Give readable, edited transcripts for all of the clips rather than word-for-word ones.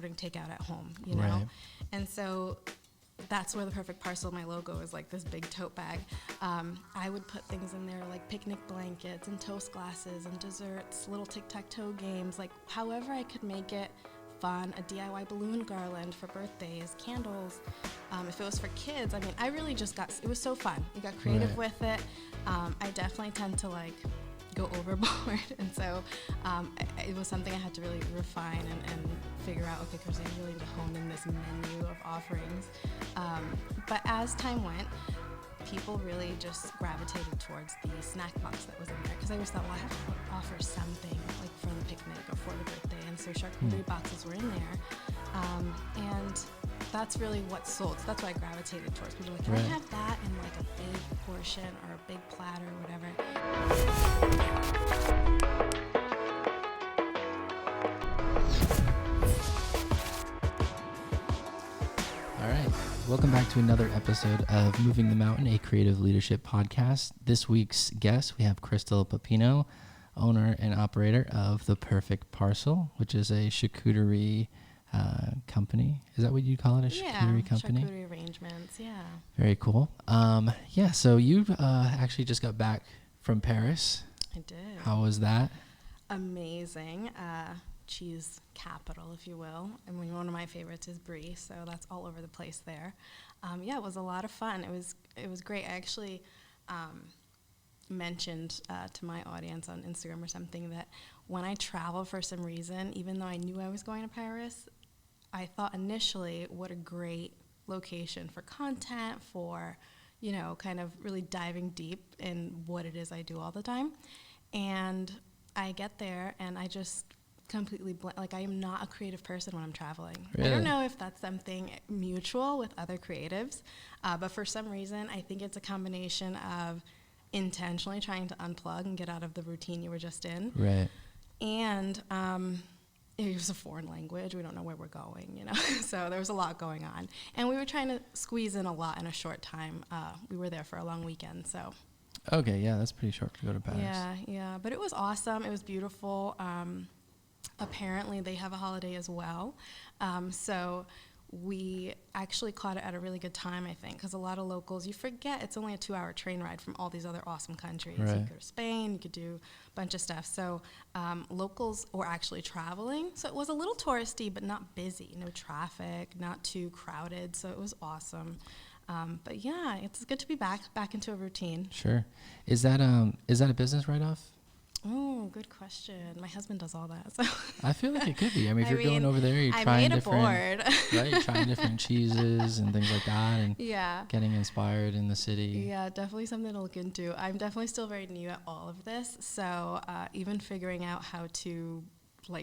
ordering takeout at home, you know? Right. And so that's where the perfect parcel, my logo, is like this big tote bag. I would put things in there like picnic blankets and toast glasses and desserts, little tic-tac-toe games, like however I could make it fun, a DIY balloon garland for birthdays, candles. If it was for kids, I mean, I really just it was so fun. You got creative with it. I definitely tend to like go overboard, and so it was something I had to really refine and figure out, okay, Crystal, you really need to hone in this menu of offerings. But as time went, people really just gravitated towards the snack box that was in there, because I always thought, well, I have to offer something like for the picnic or for the birthday, and so charcuterie boxes were in there, and that's really what sold. So that's why I gravitated towards people like, can I have that in like a big portion or a big platter or whatever. All right. Welcome back to another episode of Moving the Mountain, a creative leadership podcast. This week's guest, we have Crystal Papino, owner and operator of The Perfect Parcel, which is a charcuterie company. Is that what you call it, a charcuterie company? Yeah, charcuterie arrangements, yeah. Very cool. So you actually just got back from Paris. I did. How was that? Amazing. Cheese capital, if you will. I mean, one of my favorites is Brie, so that's all over the place there. It was a lot of fun. It was great. I actually mentioned to my audience on Instagram or something that when I travel for some reason, even though I knew I was going to Paris, I thought initially, what a great location for content, for, kind of really diving deep in what it is I do all the time. And I get there and I just completely I am not a creative person when I'm traveling. Really? I don't know if that's something mutual with other creatives, but for some reason I think it's a combination of intentionally trying to unplug and get out of the routine you were just in. Right. And it was a foreign language. We don't know where we're going, so there was a lot going on. And we were trying to squeeze in a lot in a short time. We were there for a long weekend, so. Okay, yeah, that's pretty short to go to Paris. Yeah, but it was awesome. It was beautiful. Apparently they have a holiday as well. So we actually caught it at a really good time, I think, because a lot of locals, you forget it's only a 2-hour train ride from all these other awesome countries. Right. You could go to Spain, you could do a bunch of stuff. So locals were actually traveling. So it was a little touristy, but not busy. No traffic, not too crowded. So it was awesome. But yeah, it's good to be back into a routine. Sure. Is that a business write-off? Oh, good question. My husband does all that. So I feel like it could be. I mean, if you're going over there, you're I trying made a different, board. right? You're trying different cheeses and things like that, and Yeah. getting inspired in the city. Yeah, definitely something to look into. I'm definitely still very new at all of this, so even figuring out how to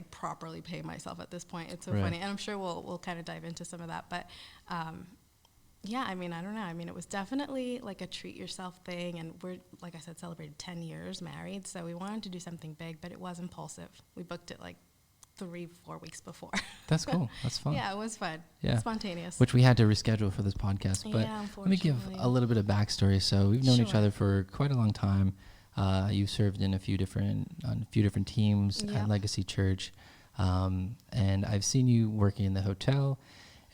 properly pay myself at this point, it's so funny. And I'm sure we'll kind of dive into some of that, but yeah, I mean, I don't know. I mean, it was definitely like a treat yourself thing, and we're, like I said, celebrated 10 years married, so we wanted to do something big, but it was impulsive. We booked it 3-4 weeks before. That's cool. That's fun. Yeah, it was fun. Yeah. Spontaneous. Which we had to reschedule for this podcast, but Yeah, let me give a little bit of backstory. So we've known each other for quite a long time. You served in a few different teams at Legacy Church, and I've seen you working in the hotel.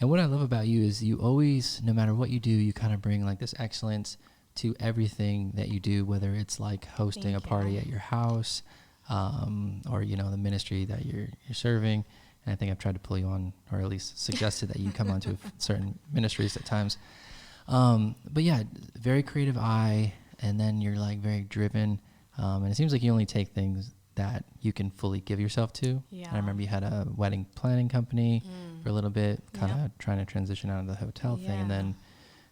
And what I love about you is you always, no matter what you do, you kind of bring this excellence to everything that you do, whether it's hosting a party at your house, or the ministry that you're serving. And I think I've tried to pull you on, or at least suggested that you come onto certain ministries at times. But yeah, very creative eye, and then you're very driven, and it seems like you only take things that you can fully give yourself to. Yeah. And I remember you had a wedding planning company for a little bit, kind of trying to transition out of the hotel thing, and then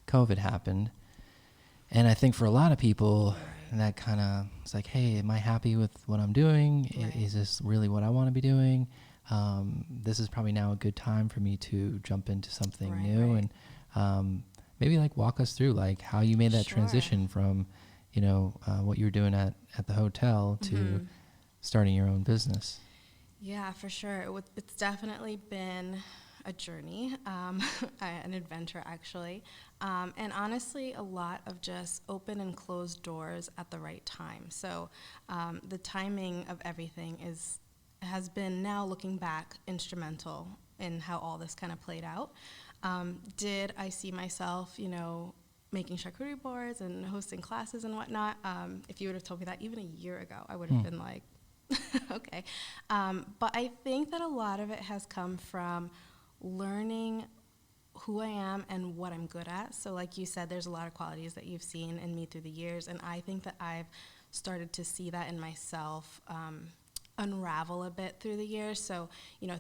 COVID happened. And I think for a lot of people, that kind of, it's hey, am I happy with what I'm doing? Right. Is this really what I want to be doing? This is probably now a good time for me to jump into something new. Right. And maybe walk us through how you made that transition from, what you were doing at the hotel to starting your own business. Yeah, for sure. It's definitely been a journey, an adventure actually, and honestly a lot of just open and closed doors at the right time. So the timing of everything has been, now looking back, instrumental in how all this kind of played out. Did I see myself, making charcuterie boards and hosting classes and whatnot? If you would have told me that even a year ago, I would have been like, okay. But I think that a lot of it has come from learning who I am and what I'm good at. So like you said, there's a lot of qualities that you've seen in me through the years, and I think that I've started to see that in myself unravel a bit through the years. So,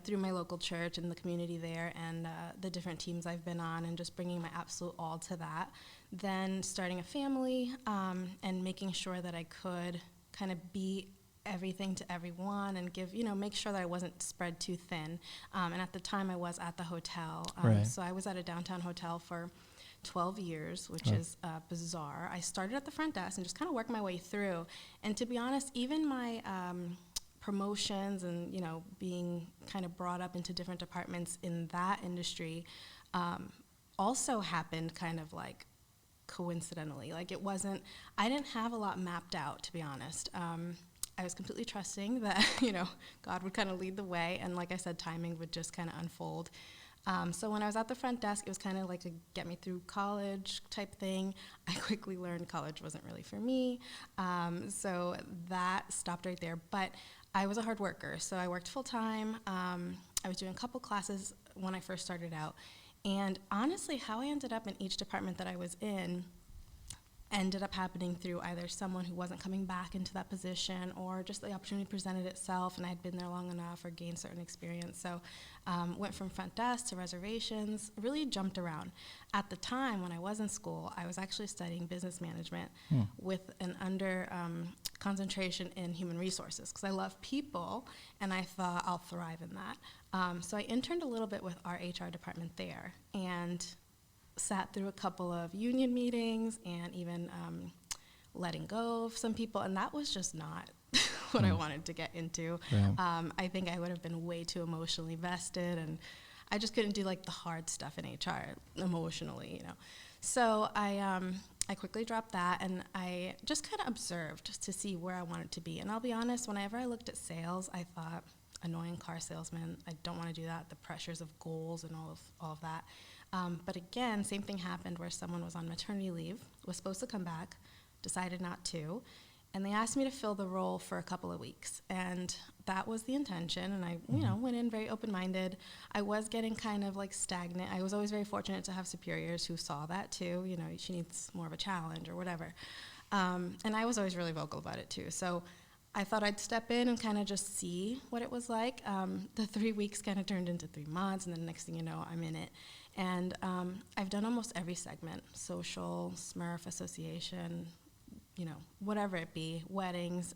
through my local church and the community there and the different teams I've been on, and just bringing my absolute all to that. Then starting a family and making sure that I could kind of be everything to everyone and give, make sure that I wasn't spread too thin. And at the time I was at the hotel. Right. So I was at a downtown hotel for 12 years, which is bizarre. I started at the front desk and just kind of worked my way through. And to be honest, even my promotions and, being kind of brought up into different departments in that industry also happened kind of like coincidentally. Like I didn't have a lot mapped out, to be honest. I was completely trusting that, God would kind of lead the way. And like I said, timing would just kind of unfold. So when I was at the front desk, it was kind of like a get me through college type thing. I quickly learned college wasn't really for me. So that stopped right there. But I was a hard worker, so I worked full time. I was doing a couple classes when I first started out. And honestly, how I ended up in each department that I was in ended up happening through either someone who wasn't coming back into that position, or just the opportunity presented itself and I had been there long enough or gained certain experience. So went from front desk to reservations, really jumped around. At the time when I was in school, I was actually studying business management with an concentration in human resources, because I love people and I thought I'll thrive in that. So I interned a little bit with our HR department there and sat through a couple of union meetings and even letting go of some people, and that was just not what I wanted to get into. Yeah. I think I would have been way too emotionally vested, and I just couldn't do like the hard stuff in HR emotionally, So I quickly dropped that, and I just kind of observed to see where I wanted to be. And I'll be honest, whenever I looked at sales, I thought, annoying car salesman, I don't want to do that, the pressures of goals and all of that. But again, same thing happened where someone was on maternity leave, was supposed to come back, decided not to, and they asked me to fill the role for a couple of weeks. And that was the intention, and I went in very open-minded. I was getting kind of like stagnant. I was always very fortunate to have superiors who saw that too. She needs more of a challenge or whatever. And I was always really vocal about it too. So I thought I'd step in and kind of just see what it was like. The 3 weeks kind of turned into 3 months, and then the next thing you know, I'm in it. And I've done almost every segment: social, Smurf, association, whatever it be, weddings.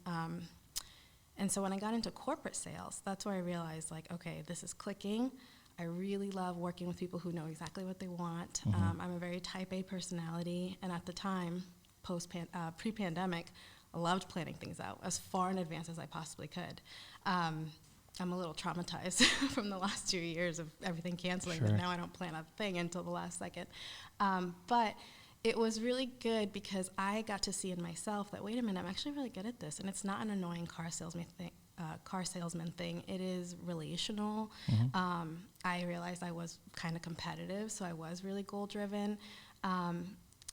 And so when I got into corporate sales, that's where I realized, like, okay, this is clicking. I really love working with people who know exactly what they want. I'm a very type A personality, and at the time, pre-pandemic, I loved planning things out as far in advance as I possibly could. I'm a little traumatized from the last 2 years of everything canceling, but now I don't plan a thing until the last second. But it was really good because I got to see in myself that, wait a minute, I'm actually really good at this, and it's not an annoying car salesman thing. It is relational. I realized I was kind of competitive, so I was really goal-driven.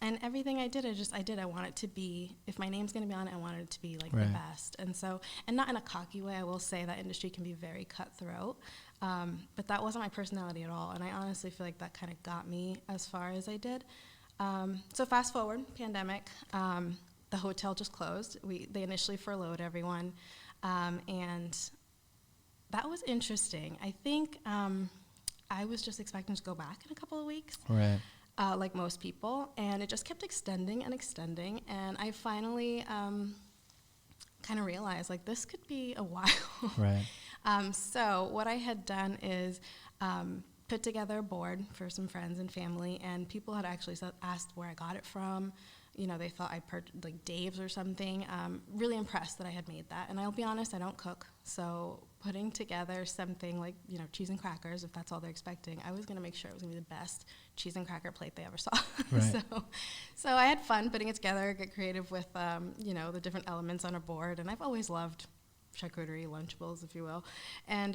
And everything I did, I want it to be, if my name's going to be on it, I wanted it to be like the best. And so, and not in a cocky way, I will say that industry can be very cutthroat, but that wasn't my personality at all. And I honestly feel like that kind of got me as far as I did. So fast forward, pandemic, the hotel just closed. They initially furloughed everyone, and that was interesting. I think I was just expecting to go back in a couple of weeks. Right. Like most people, and it just kept extending, and I finally kind of realized, like, this could be a while. Right. So what I had done is put together a board for some friends and family, and people had actually asked where I got it from. They thought I like Dave's or something. Really impressed that I had made that. And I'll be honest, I don't cook. So putting together something like, cheese and crackers, if that's all they're expecting, I was going to make sure it was going to be the best cheese and cracker plate they ever saw. Right. So I had fun putting it together, get creative with, the different elements on a board. And I've always loved charcuterie, Lunchables, if you will. And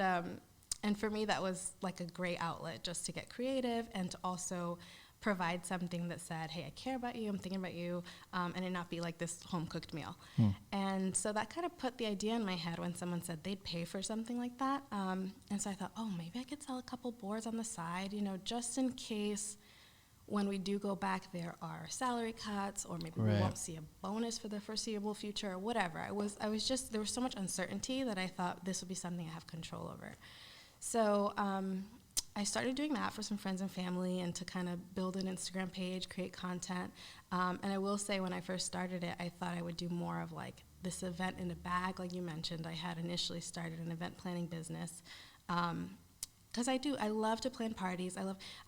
And for me, that was like a great outlet just to get creative and to also provide something that said, hey, I care about you, I'm thinking about you, and it not be like this home-cooked meal. And so that kind of put the idea in my head when someone said they'd pay for something like that. And so I thought, oh, maybe I could sell a couple boards on the side, you know, just in case when we do go back, there are salary cuts, or maybe we won't see a bonus for the foreseeable future, or whatever. I was just, there was so much uncertainty that I thought this would be something I have control over. So I started doing that for some friends and family and to kind of build an Instagram page, create content. And I will say when I first started it, I thought I would do more of like this event in a bag, like you mentioned. I had initially started an event planning business. Because I love to plan parties.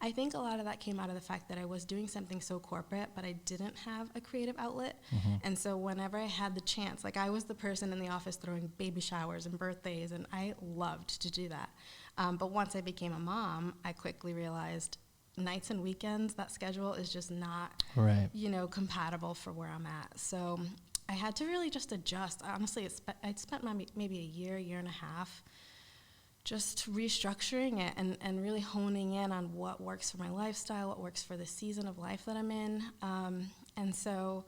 I think a lot of that came out of the fact that I was doing something so corporate, but I didn't have a creative outlet. And so whenever I had the chance, like I was the person in the office throwing baby showers and birthdays, and I loved to do that. But once I became a mom, I quickly realized nights and weekends, that schedule is just not, you know, compatible for where I'm at. So I had to really just adjust. Honestly, I'd spent maybe a year and a half just restructuring it and really honing in on what works for my lifestyle, what works for the season of life that I'm in. And so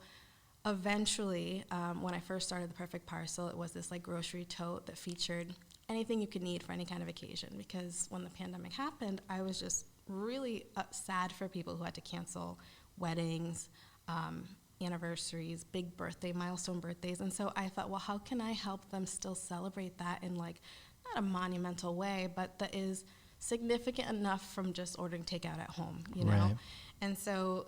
eventually, when I first started The Perfect Parcel, it was this like grocery tote that featured anything you could need for any kind of occasion. Because when the pandemic happened, I was just really sad for people who had to cancel weddings, anniversaries, big milestone birthdays. And so I thought, well, how can I help them still celebrate that in like, not a monumental way, but that is significant enough from just ordering takeout at home, you know? And so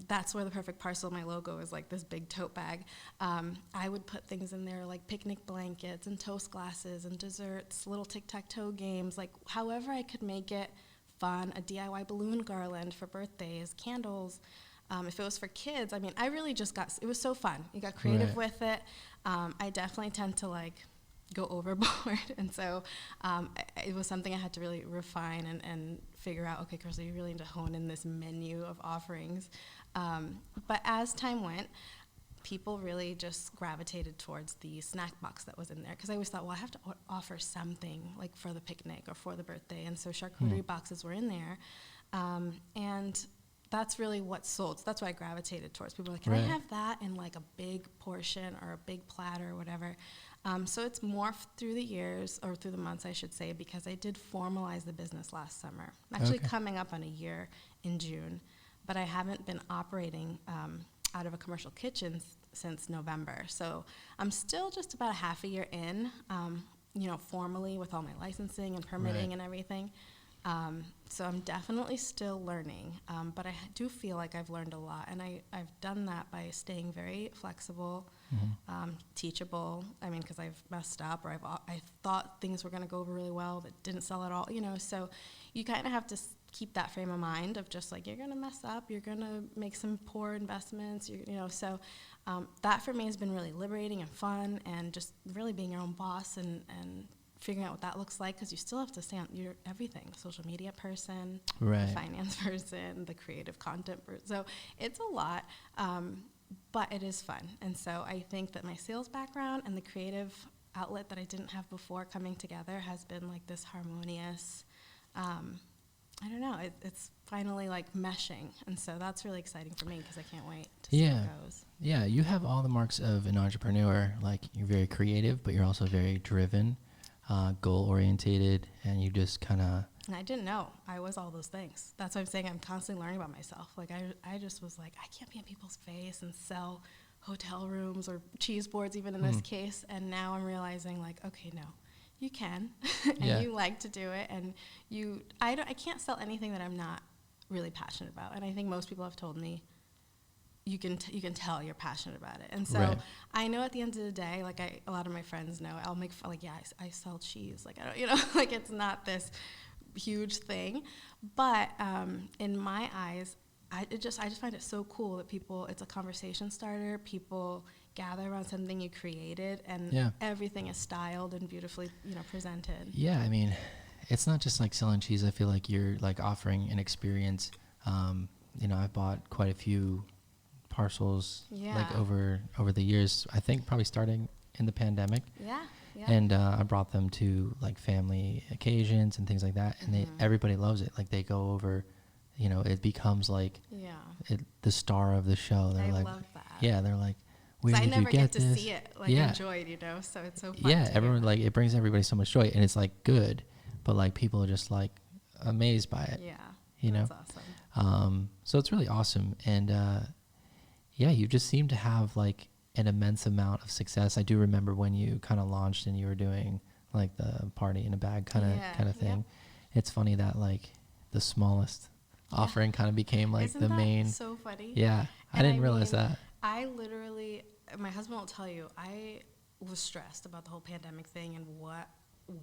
that's where The Perfect Parcel, my logo, is like this big tote bag. I would put things in there like picnic blankets and toast glasses and desserts, little tic-tac-toe games, like however I could make it fun, a DIY balloon garland for birthdays, candles. If it was for kids, I mean, I really just it was so fun. You got creative with it. I definitely tend to like go overboard, and so it was something I had to really refine and figure out, okay, Crystal, you really need to hone in this menu of offerings. But as time went, people really just gravitated towards the snack box that was in there, because I always thought, well, I have to offer something like for the picnic or for the birthday, and so charcuterie boxes were in there, and that's really what sold. So that's why I gravitated towards. People were like, can I have that in like a big portion or a big platter or whatever? So it's morphed through the years, or through the months, I should say, because I did formalize the business last summer. I'm actually coming up on a year in June, but I haven't been operating out of a commercial kitchen since November. So I'm still just about a half a year in, you know, formally with all my licensing and permitting and everything. So I'm definitely still learning, but I do feel like I've learned a lot, and I've done that by staying very flexible, teachable. I mean, because I've messed up, or I thought things were going to go over really well that didn't sell at all, you know, so you kind of have to keep that frame of mind of just like, you're going to mess up, you're going to make some poor investments, you know, so that for me has been really liberating and fun, and just really being your own boss and figuring out what that looks like, because you still have to stay on your everything, social media person, the finance person, the creative content person. So it's a lot, but it is fun. And so I think that my sales background and the creative outlet that I didn't have before coming together has been like this harmonious, I don't know, it's finally like meshing. And so that's really exciting for me, because I can't wait to see how it goes. Yeah, you have all the marks of an entrepreneur. Like, you're very creative, but you're also very driven. Goal-orientated, and you just kind of... And I didn't know I was all those things. That's why I'm saying I'm constantly learning about myself. Like, I just was like, I can't be in people's face and sell hotel rooms or cheese boards, even in this case. And now I'm realizing, like, okay, no, you can, and you like to do it, and I can't sell anything that I'm not really passionate about. And I think most people have told me, you can tell you're passionate about it. And so I know at the end of the day, like a lot of my friends know, I'll make fun, like, yeah, I sell cheese. Like, I don't, you know, like, it's not this huge thing. But in my eyes, I just find it so cool that it's a conversation starter. People gather around something you created, and everything is styled and beautifully, you know, presented. Yeah, I mean, it's not just like selling cheese. I feel like you're like offering an experience. You know, I've bought quite a few parcels like over the years, I think probably starting in the pandemic. Yeah. And I brought them to like family occasions and things like that, and everybody loves it. Like they go over, you know, it becomes like the star of the show. They're like, love that. Yeah, they're like, where did you get this? I never get to see it like enjoyed, you know. So it's so fun. Yeah, everyone like it brings everybody so much joy, and it's like good, but like people are just like amazed by it. Yeah, you know. That's awesome. So it's really awesome, and yeah, you just seem to have like an immense amount of success. I do remember when you kind of launched and you were doing like the party in a bag kind of thing. Yep. It's funny that like the smallest offering kind of became like Isn't the that main. So funny. Yeah, I didn't realize that. I literally, my husband will tell you, I was stressed about the whole pandemic thing and what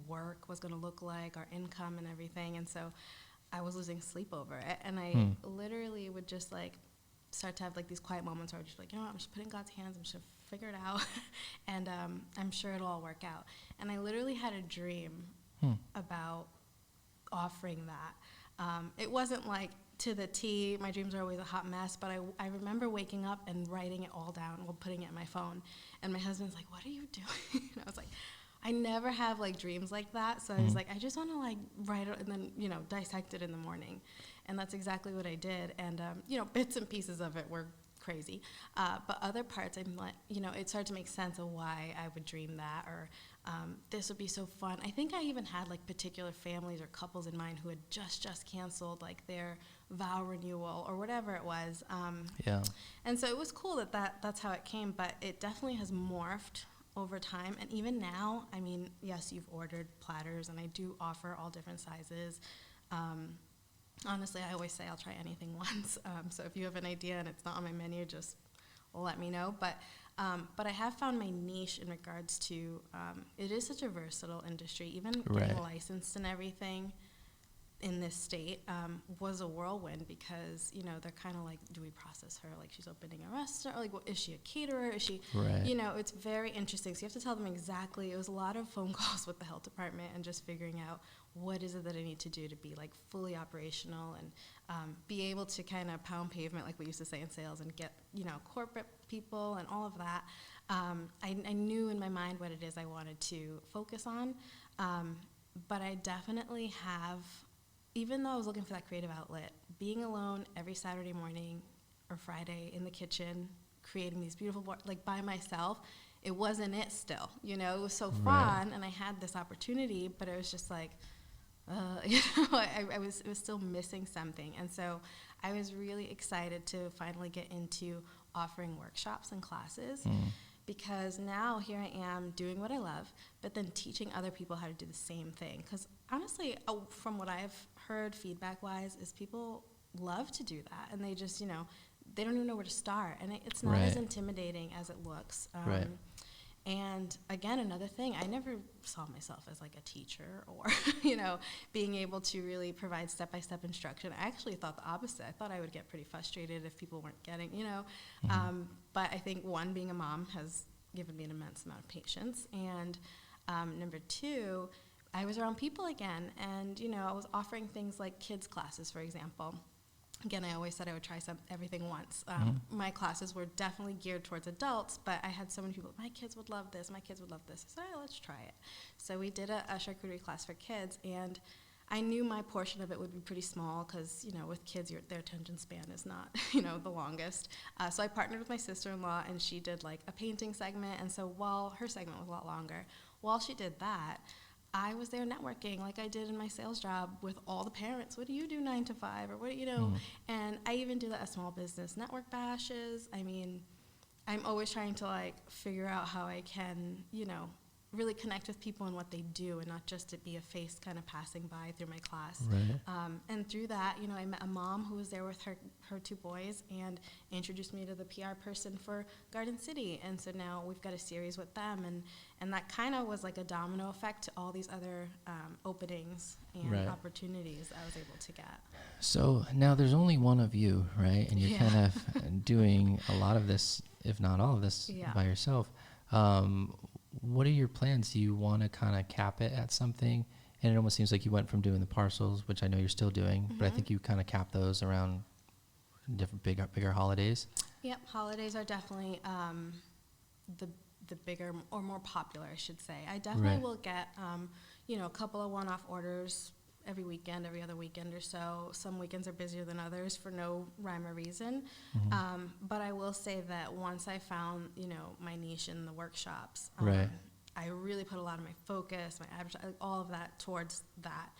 work was going to look like, our income and everything, and so I was losing sleep over it, and I literally would just like start to have like these quiet moments where I'm just like, you know what, I'm just putting God's hands, I'm just gonna figure it out, and I'm sure it'll all work out. And I literally had a dream about offering that. It wasn't like to the T, my dreams are always a hot mess, but I remember waking up and writing it all down while putting it in my phone, and my husband's like, what are you doing? And I was like, I never have like dreams like that, so I was like, I just want to like write it and then, you know, dissect it in the morning. And that's exactly what I did. And, you know, bits and pieces of it were crazy. But other parts, I'm like, you know, it started to make sense of why I would dream that, or this would be so fun. I think I even had like particular families or couples in mind who had just canceled like their vow renewal or whatever it was. And so it was cool that's how it came, but it definitely has morphed over time. And even now, I mean, yes, you've ordered platters, and I do offer all different sizes. Honestly, I always say I'll try anything once. So if you have an idea and it's not on my menu, just let me know. But I have found my niche in regards to, it is such a versatile industry. Even getting licensed and everything in this state was a whirlwind, because, you know, they're kind of like, do we process her like she's opening a restaurant? Like, is she a caterer? Is she, you know, it's very interesting. So you have to tell them exactly. It was a lot of phone calls with the health department and just figuring out what is it that I need to do to be like fully operational and be able to kind of pound pavement, like we used to say in sales, and get, you know, corporate people and all of that. I knew in my mind what it is I wanted to focus on, but I definitely have, even though I was looking for that creative outlet, being alone every Saturday morning or Friday in the kitchen, creating these beautiful, like by myself, it wasn't it still, you know, it was so fun, and I had this opportunity, but it was just like, you know, it was still missing something. And so I was really excited to finally get into offering workshops and classes, because now here I am doing what I love, but then teaching other people how to do the same thing. Because honestly, from what I've heard feedback-wise, is people love to do that, and they just, you know, they don't even know where to start, and it's not as intimidating as it looks. And again, another thing, I never saw myself as like a teacher or, you know, being able to really provide step-by-step instruction. I actually thought the opposite. I thought I would get pretty frustrated if people weren't getting, you know. But I think, one, being a mom has given me an immense amount of patience. And number two, I was around people again. And, you know, I was offering things like kids classes, for example. Again, I always said I would try everything once. My classes were definitely geared towards adults, but I had so many people, my kids would love this, my kids would love this. I said, all right, let's try it. So we did a charcuterie class for kids, and I knew my portion of it would be pretty small because, you know, with kids, their attention span is not, you know, the longest. So I partnered with my sister-in-law, and she did like a painting segment, and so while her segment was a lot longer, while she did that, I was there networking like I did in my sales job with all the parents. What do you do 9 to 5? Or what do you know? And I even do that at small business network bashes. I mean, I'm always trying to like figure out how I can, you know, really connect with people and what they do, and not just to be a face kind of passing by through my class. And through that, you know, I met a mom who was there with her 2 boys and introduced me to the PR person for Garden City. And so now we've got a series with them, and that kind of was like a domino effect to all these other openings and opportunities I was able to get. So now there's only one of you, right? And you're kind of doing a lot of this, if not all of this, by yourself. What are your plans? Do you want to kind of cap it at something? And it almost seems like you went from doing the parcels, which I know you're still doing, but I think you kind of cap those around different bigger holidays. Yep, holidays are definitely the the bigger or more popular, I should say. I definitely will get, a couple of one-off orders every weekend, every other weekend or so. Some weekends are busier than others for no rhyme or reason. But I will say that once I found, my niche in the workshops, I really put a lot of my focus, my all of that towards that.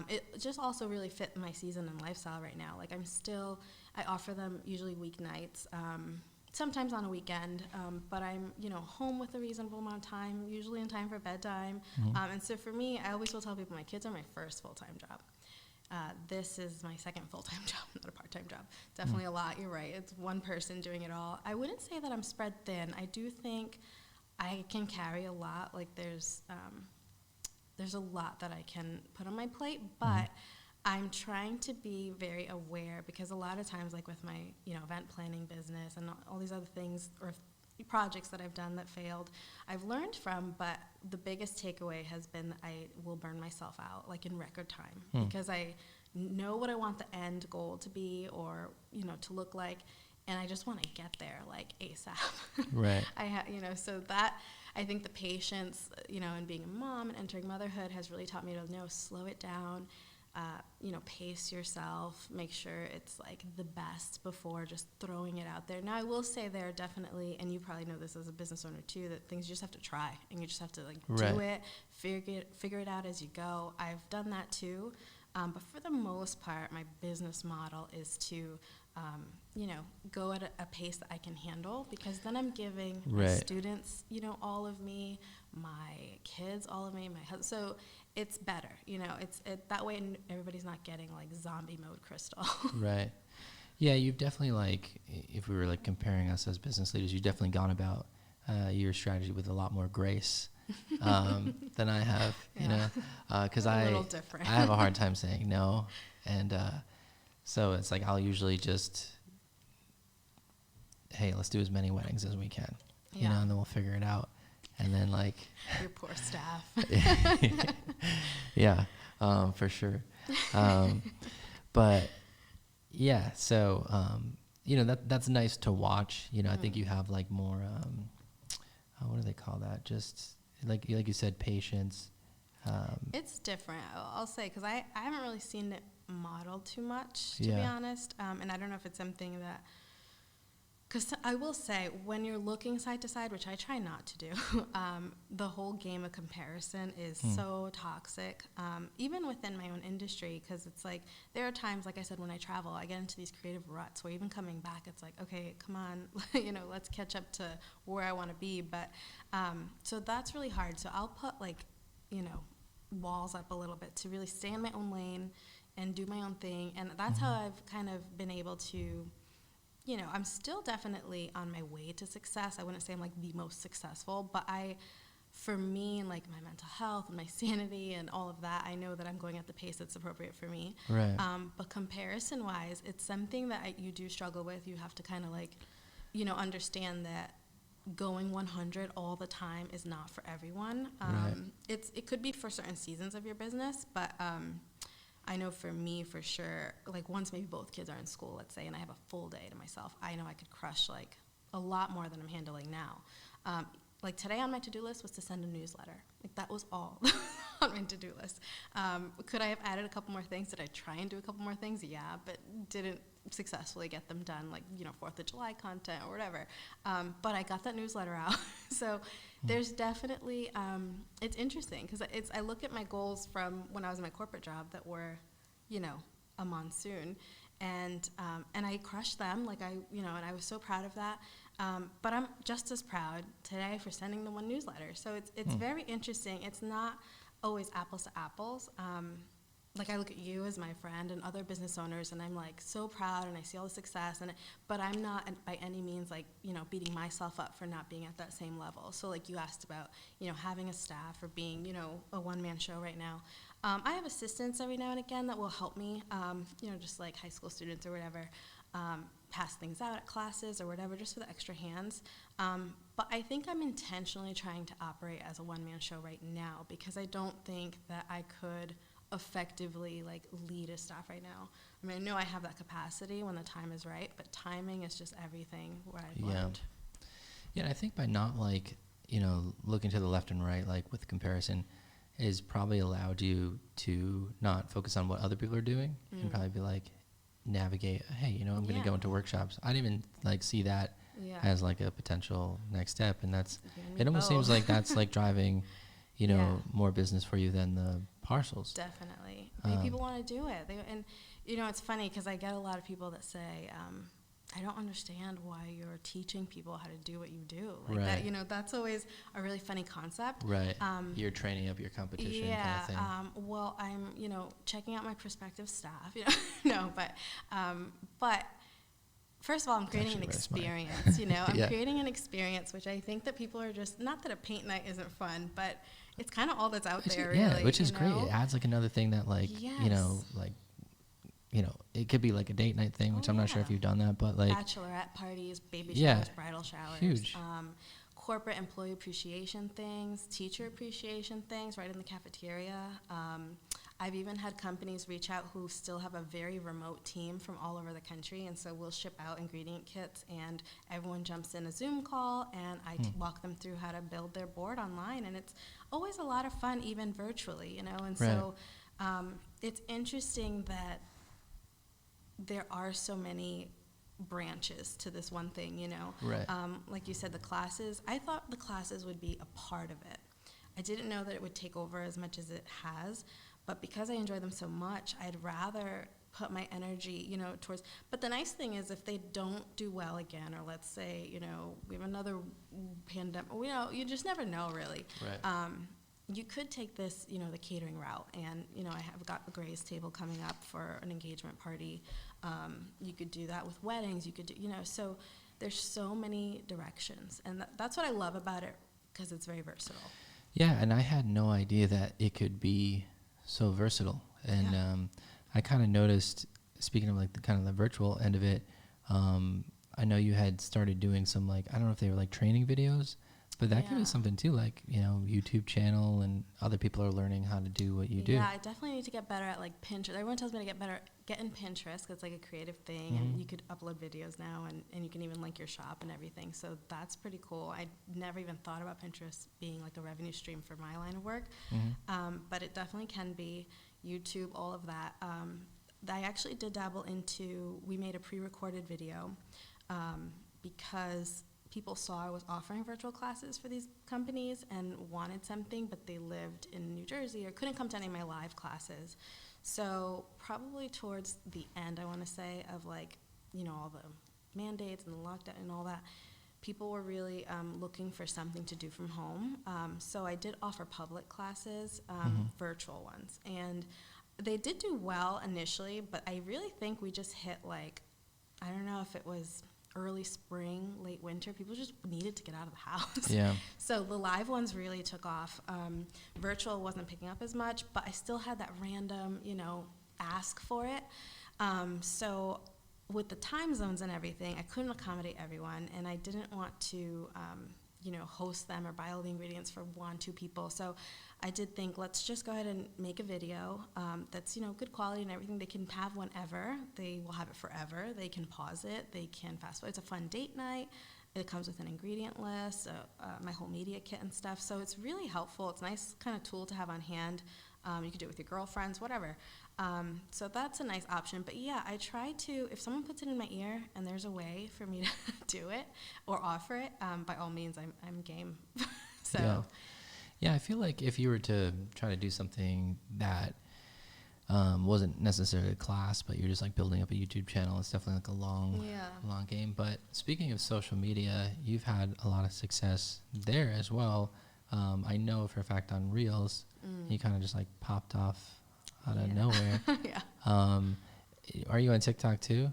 It just also really fit my season and lifestyle right now. Like I offer them usually weeknights, sometimes on a weekend, but I'm, home with a reasonable amount of time, usually in time for bedtime. And so for me, I always will tell people my kids are my first full-time job. This is my second full-time job, not a part-time job. Definitely a lot, you're right. It's one person doing it all. I wouldn't say that I'm spread thin. I do think I can carry a lot. Like there's a lot that I can put on my plate, but I'm trying to be very aware, because a lot of times, like with my, event planning business and all these other things or projects that I've done that failed, I've learned from, but the biggest takeaway has been that I will burn myself out like in record time, because I know what I want the end goal to be, or, to look like, and I just want to get there like ASAP. Right. So that, I think the patience, and being a mom and entering motherhood has really taught me to slow it down, pace yourself, make sure it's like the best before just throwing it out there. Now, I will say there are definitely, and you probably know this as a business owner too, that things you just have to try, and you just have to do it, figure it out as you go. I've done that too. But for the most part, my business model is to, go at a pace that I can handle, because then I'm giving my students, all of me, my kids, all of me, my husband. So it's better, that way everybody's not getting like zombie mode Crystal. Right. Yeah, you've definitely if we were comparing us as business leaders, you've definitely gone about your strategy with a lot more grace than I have, because I have a hard time saying no. And so it's like I'll usually just, hey, let's do as many weddings as we can, and then we'll figure it out. And then your poor staff. Yeah, for sure. But yeah, so, that's nice to watch. I think you have more, what do they call that? Just like you said, patience. It's different, I'll say, because I haven't really seen it modeled too much, to be honest. And I don't know if it's something that, because I will say, when you're looking side to side, which I try not to do, the whole game of comparison is so toxic, even within my own industry, because it's like, there are times, like I said, when I travel, I get into these creative ruts where even coming back, it's like, okay, come on, let's catch up to where I want to be. But so that's really hard. So I'll put walls up a little bit to really stay in my own lane and do my own thing. And that's how I've kind of been able to, I'm still definitely on my way to success. I wouldn't say I'm the most successful, but for me, and my mental health and my sanity and all of that, I know that I'm going at the pace that's appropriate for me. Right. But comparison wise, it's something that you do struggle with. You have to kind of understand that going 100 all the time is not for everyone. It could be for certain seasons of your business, but I know for me, for sure, once maybe both kids are in school, let's say, and I have a full day to myself, I know I could crush a lot more than I'm handling now. Today on my to-do list was to send a newsletter. That was all on my to-do list. Could I have added a couple more things? Did I try and do a couple more things? Yeah, but didn't successfully get them done, 4th of July content or whatever. But I got that newsletter out. So there's definitely, it's interesting, because I look at my goals from when I was in my corporate job that were, a monsoon, and I crushed them, and I was so proud of that. But I'm just as proud today for sending the one newsletter. So it's very interesting. It's not always apples to apples. I look at you as my friend and other business owners, and I'm so proud, and I see all the success, but I'm not by any means beating myself up for not being at that same level. So you asked about having a staff or being a one-man show right now. I have assistants every now and again that will help me, just high school students or whatever, pass things out at classes or whatever, just for the extra hands. But I think I'm intentionally trying to operate as a one-man show right now, because I don't think that I could effectively lead a staff right now. I mean, I know I have that capacity when the time is right, but timing is just everything where I've learned. Yeah, and I think by not looking to the left and right, like with comparison, is probably allowed you to not focus on what other people are doing and probably be like, navigate, hey, I'm going to go into workshops. I didn't even like see that as like a potential next step. And it almost seems like that's like driving, more business for you than the parcels. Definitely. People want to do it. It's funny because I get a lot of people that say, I don't understand why you're teaching people how to do what you do. Like that, that's always a really funny concept. Right. You're training up your competition kind of thing. Well, I'm, checking out my prospective staff, no, but first of all, I'm creating an experience, I'm creating an experience, which I think that people are just, not that a paint night isn't fun, but it's kind of all that's out there, really. Which is great. It adds like another thing that like, it could be like a date night thing, which I'm not sure if you've done that, but like bachelorette parties, baby showers, bridal showers, huge. Corporate employee appreciation things, teacher appreciation things right in the cafeteria. I've even had companies reach out who still have a very remote team from all over the country, and so we'll ship out ingredient kits, and everyone jumps in a Zoom call, and I walk them through how to build their board online, and it's always a lot of fun, even virtually, and so it's interesting that there are so many branches to this one thing, Right. Like you said, the classes, I thought the classes would be a part of it. I didn't know that it would take over as much as it has, but because I enjoy them so much, I'd rather put my energy, towards, but the nice thing is if they don't do well again, or let's say, we have another pandemic, you just never know really. Right. You could take this, the catering route, and, I have got a Grace table coming up for an engagement party. You could do that with weddings. You could do, so there's so many directions, and that's what I love about it, because it's very versatile. Yeah, and I had no idea that it could be so versatile. And I kind of noticed, speaking of like the kind of the virtual end of it, I know you had started doing some like, I don't know if they were like training videos, but that could be something too, like, YouTube channel, and other people are learning how to do what you do. Yeah, I definitely need to get better at like Pinterest. Everyone tells me to get better, get in Pinterest, because it's like a creative thing, and you could upload videos now, and you can even link your shop and everything. So that's pretty cool. I never even thought about Pinterest being like a revenue stream for my line of work, but it definitely can be. YouTube, all of that. I actually did dabble into, we made a pre-recorded video because people saw I was offering virtual classes for these companies and wanted something, but they lived in New Jersey or couldn't come to any of my live classes. So probably towards the end, I want to say, of like, all the mandates and the lockdown and all that, people were really looking for something to do from home. So I did offer public classes, virtual ones. And they did do well initially, but I really think we just hit like, I don't know if it was early spring, late winter, people just needed to get out of the house. Yeah. So the live ones really took off. Virtual wasn't picking up as much, but I still had that random, ask for it. So with the time zones and everything, I couldn't accommodate everyone, and I didn't want to, host them or buy all the ingredients for 1-2 people. So I did think, let's just go ahead and make a video that's, good quality and everything. They can have whenever. They will have it forever. They can pause it. They can fast forward. It's a fun date night. It comes with an ingredient list, my whole media kit and stuff. So it's really helpful. It's a nice kind of tool to have on hand. You could do it with your girlfriends, whatever. So that's a nice option. But yeah, I try to, if someone puts it in my ear and there's a way for me to do it or offer it, by all means, I'm game. So. Yeah, I feel like if you were to try to do something that wasn't necessarily a class, but you're just like building up a YouTube channel, it's definitely like a long game. But speaking of social media, you've had a lot of success there as well. I know for a fact on Reels, you kind of just like popped off out of nowhere. Are you on TikTok too?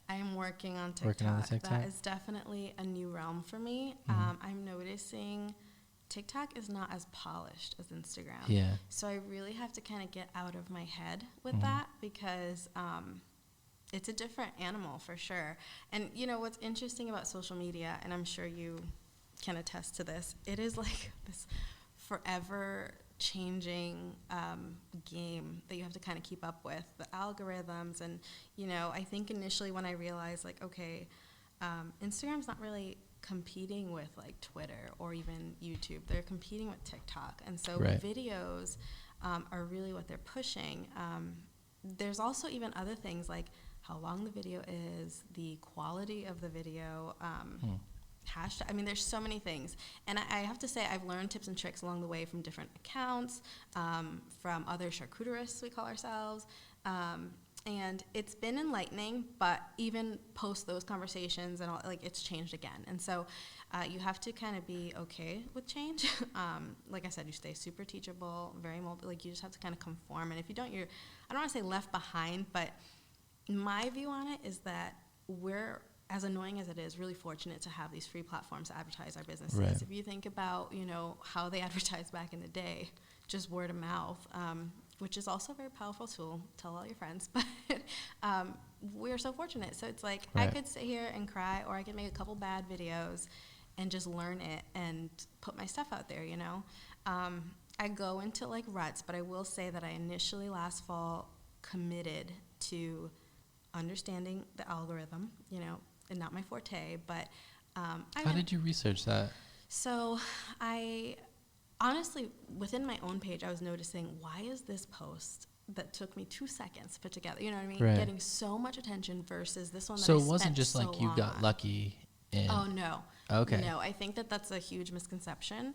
I am working on TikTok. Working on the TikTok? That is definitely a new realm for me. I'm noticing TikTok is not as polished as Instagram. Yeah. So I really have to kind of get out of my head with that, because it's a different animal for sure. And what's interesting about social media, and I'm sure you can attest to this, it is like this forever changing game that you have to kind of keep up with, the algorithms. And I think initially when I realized like, okay, Instagram's not really competing with like Twitter or even YouTube. They're competing with TikTok. And so videos are really what they're pushing. There's also even other things like how long the video is, the quality of the video, hashtag. I mean, there's so many things. And I have to say, I've learned tips and tricks along the way from different accounts, from other charcuterists, we call ourselves. And it's been enlightening, but even post those conversations and all, like, it's changed again. And so you have to kind of be okay with change. Like I said, you stay super teachable, very mobile. Like, you just have to kind of conform. And if you don't, I don't want to say left behind, but my view on it is that we're, as annoying as it is, really fortunate to have these free platforms to advertise our businesses. Right. If you think about, how they advertised back in the day, just word of mouth, which is also a very powerful tool. Tell all your friends. But we're so fortunate. So it's like, I could sit here and cry, or I could make a couple bad videos and just learn it and put my stuff out there, I go into like ruts, but I will say that I initially last fall committed to understanding the algorithm, and not my forte, but how did you research that? So I honestly, within my own page, I was noticing, why is this post that took me 2 seconds to put together, you know what I mean? Right. Getting so much attention versus this one that so I it wasn't just like you got on. Lucky. Oh, no. Okay. No, I think that's a huge misconception.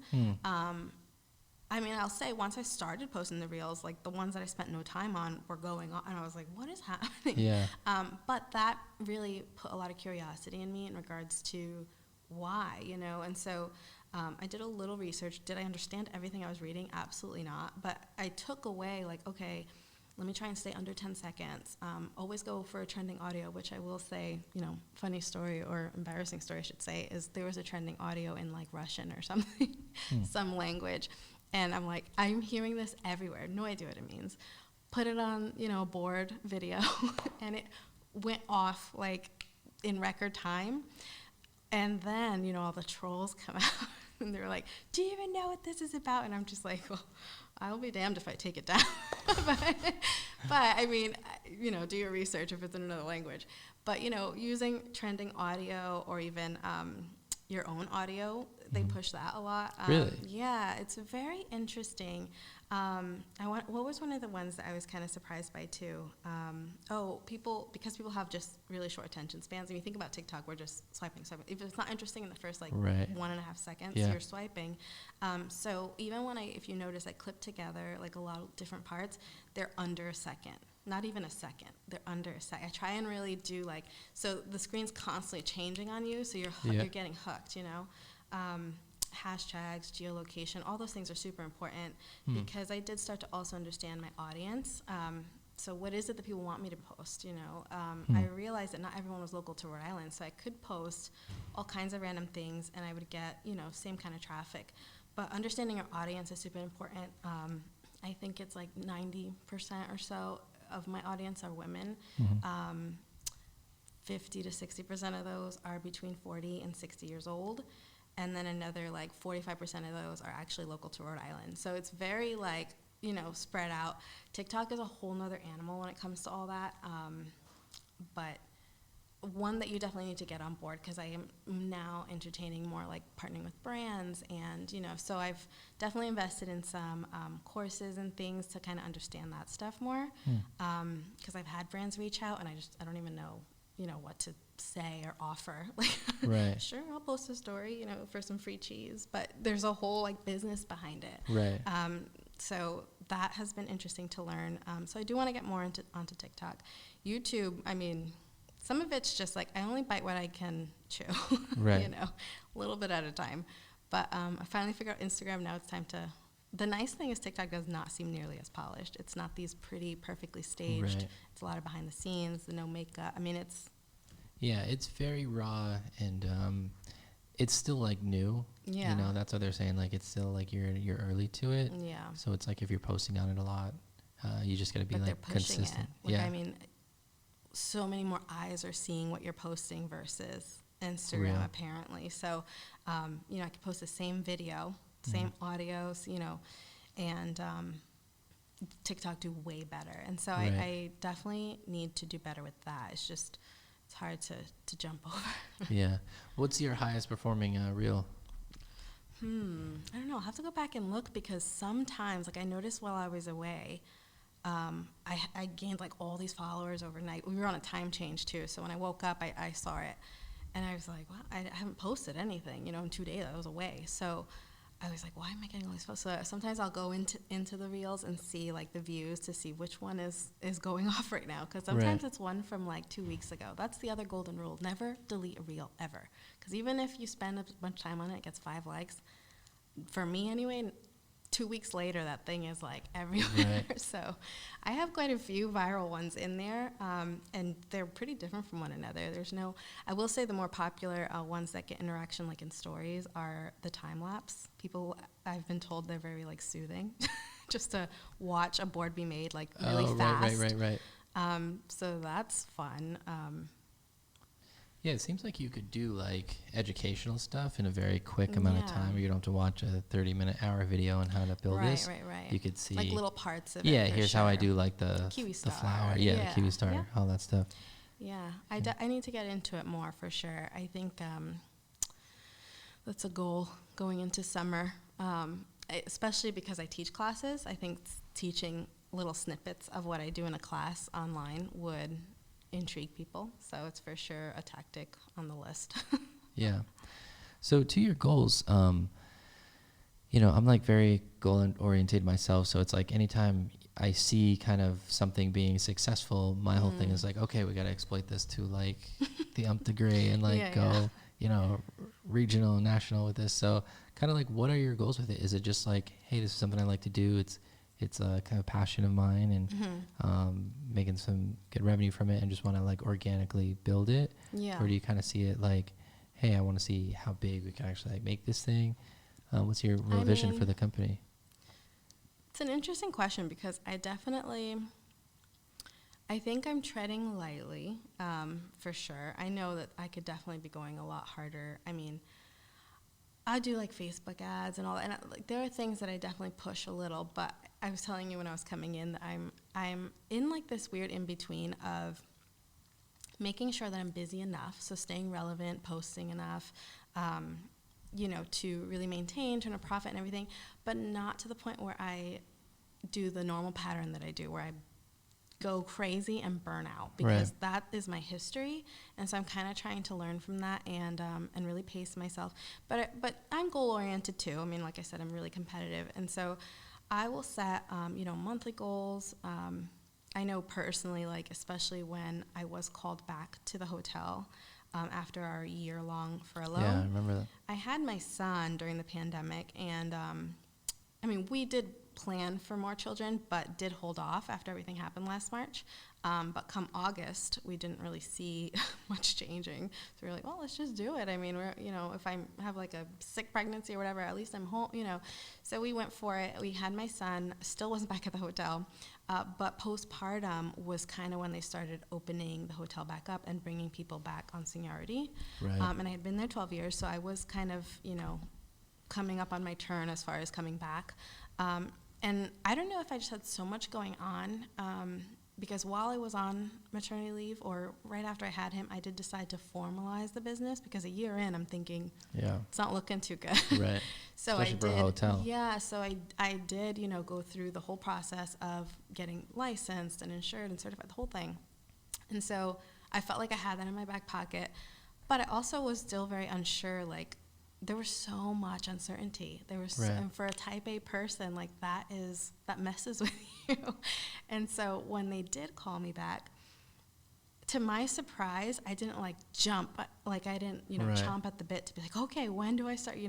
I mean, I'll say once I started posting the reels, like the ones that I spent no time on were going on, and I was like, what is happening? Yeah. But that really put a lot of curiosity in me in regards to why, and so I did a little research. Did I understand everything I was reading? Absolutely not. But I took away, like, okay, let me try and stay under 10 seconds. Always go for a trending audio, which I will say, funny story or embarrassing story, I should say, is there was a trending audio in like Russian or something, some language. And I'm like, I'm hearing this everywhere. No idea what it means. Put it on, a board video, and it went off like in record time. And then, all the trolls come out, and they're like, do you even know what this is about? And I'm just like, well, I'll be damned if I take it down. but I mean, do your research if it's in another language. But, using trending audio or even your own audio, they push that a lot. Really? Yeah, it's very interesting. What was one of the ones that I was kind of surprised by too? Because people have just really short attention spans. When you think about TikTok, we're just swiping. If it's not interesting in the first 1.5 seconds, you're swiping. So even if you notice, I clip together like a lot of different parts, they're under a second. Not even a second. They're under a second. I try and really do so the screen's constantly changing on you, so you're getting hooked, hashtags, geolocation, all those things are super important because I did start to also understand my audience. So what is it that people want me to post, I realized that not everyone was local to Rhode Island, so I could post all kinds of random things and I would get, same kind of traffic. But understanding your audience is super important. I think it's like 90% or so of my audience are women. 50 to 60% of those are between 40 and 60 years old. And then another 45% of those are actually local to Rhode Island. So it's very spread out. TikTok is a whole nother animal when it comes to all that. But one that you definitely need to get on board, because I am now entertaining more partnering with brands, and so I've definitely invested in some courses and things to kind of understand that stuff more, because I've had brands reach out and I don't even know what to say or offer. Right. Sure, I'll post a story for some free cheese, but there's a whole once behind it. Right. So that has been interesting to learn. So I do want to get more onto TikTok. YouTube, I mean, some of it's just I only bite what I can chew, right. A little bit at a time. But I finally figured out Instagram. Now it's time to. The nice thing is TikTok does not seem nearly as polished. It's not these pretty, perfectly staged. Right. It's a lot of behind the scenes, the no makeup. I mean, it's. Yeah, it's very raw, and it's still new. Yeah. That's what they're saying. It's still you're early to it. Yeah. So it's if you're posting on it a lot, you just got to be they're pushing consistent. It. Yeah. I mean, so many more eyes are seeing what you're posting versus Instagram, apparently. So, I could post the same video, same audios, and TikTok do way better. And so I definitely need to do better with that. It's just it's hard to jump over. Yeah. What's your highest performing reel? I don't know. I'll have to go back and look, because sometimes, like, I noticed while I was away, I gained like all these followers overnight. We were on a time change too, so when I woke up, I saw it, and I was like, well, I haven't posted anything, in 2 days. I was away, so I was like, why am I getting all these posts? So sometimes I'll go into the reels and see like the views to see which one is going off right now, because sometimes it's one from like 2 weeks ago. That's the other golden rule: never delete a reel ever, because even if you spend a bunch of time on it, it gets 5 likes. For me anyway, 2 weeks later, that thing is like everywhere. Right. So I have quite a few viral ones in there, and they're pretty different from one another. I will say the more popular ones that get interaction, like in stories, are the time lapse. People, I've been told they're very like soothing, just to watch a board be made like really fast. Right. So that's fun. Yeah, it seems like you could do like educational stuff in a very quick amount of time, where you don't have to watch a 30-minute-hour video on how to build this. Right. You could see like little parts of it. Yeah, here's how I do like the Kiwi the flower. Yeah, the Kiwi Star, all that stuff. Yeah, I need to get into it more for sure. I think that's a goal going into summer, especially because I teach classes. I think teaching little snippets of what I do in a class online would intrigue people, so it's for sure a tactic on the list. Yeah. So to your goals, I'm like very goal oriented myself, so it's like anytime I see kind of something being successful, my whole thing is like, okay, we got to exploit this to like the nth degree and like go regional, national with this. So kind of like, what are your goals with it? Is it just like, hey, this is something I like to do, it's a kind of passion of mine, and making some good revenue from it, and just want to like organically build it? Yeah. Or do you kind of see it like, hey, I want to see how big we can actually like make this thing? What's your real vision for the company? It's an interesting question, because I think I'm treading lightly, for sure. I know that I could definitely be going a lot harder. I mean, I do like Facebook ads and all that, and there are things that I definitely push a little, but I was telling you when I was coming in that I'm in like this weird in-between of making sure that I'm busy enough, so staying relevant, posting enough, to really maintain, turn a profit and everything, but not to the point where I do the normal pattern that I do, where I go crazy and burn out, because that is my history, and so I'm kind of trying to learn from that and really pace myself. But I'm goal oriented too. I mean, like I said, I'm really competitive, and so I will set monthly goals. I know personally, like especially when I was called back to the hotel after our year-long furlough. Yeah, I remember that. I had my son during the pandemic, and we did plan for more children, but did hold off after everything happened last March. But come August, we didn't really see much changing. So we were like, well, let's just do it. I mean, if I have like a sick pregnancy or whatever, at least I'm home, So we went for it. We had my son, still wasn't back at the hotel. But postpartum was kind of when they started opening the hotel back up and bringing people back on seniority. Right. And I had been there 12 years, so I was kind of, coming up on my turn as far as coming back. And I don't know if I just had so much going on, because while I was on maternity leave, or right after I had him, I did decide to formalize the business, because a year in, I'm thinking, it's not looking too good. Right. So especially for a hotel. Yeah, so I did, go through the whole process of getting licensed and insured and certified, the whole thing. And so I felt like I had that in my back pocket, but I also was still very unsure, like, there was so much uncertainty. There was, and for a type A person, like that messes with you. And so when they did call me back, to my surprise, I didn't like jump, like I didn't, chomp at the bit to be like, okay, when do I start?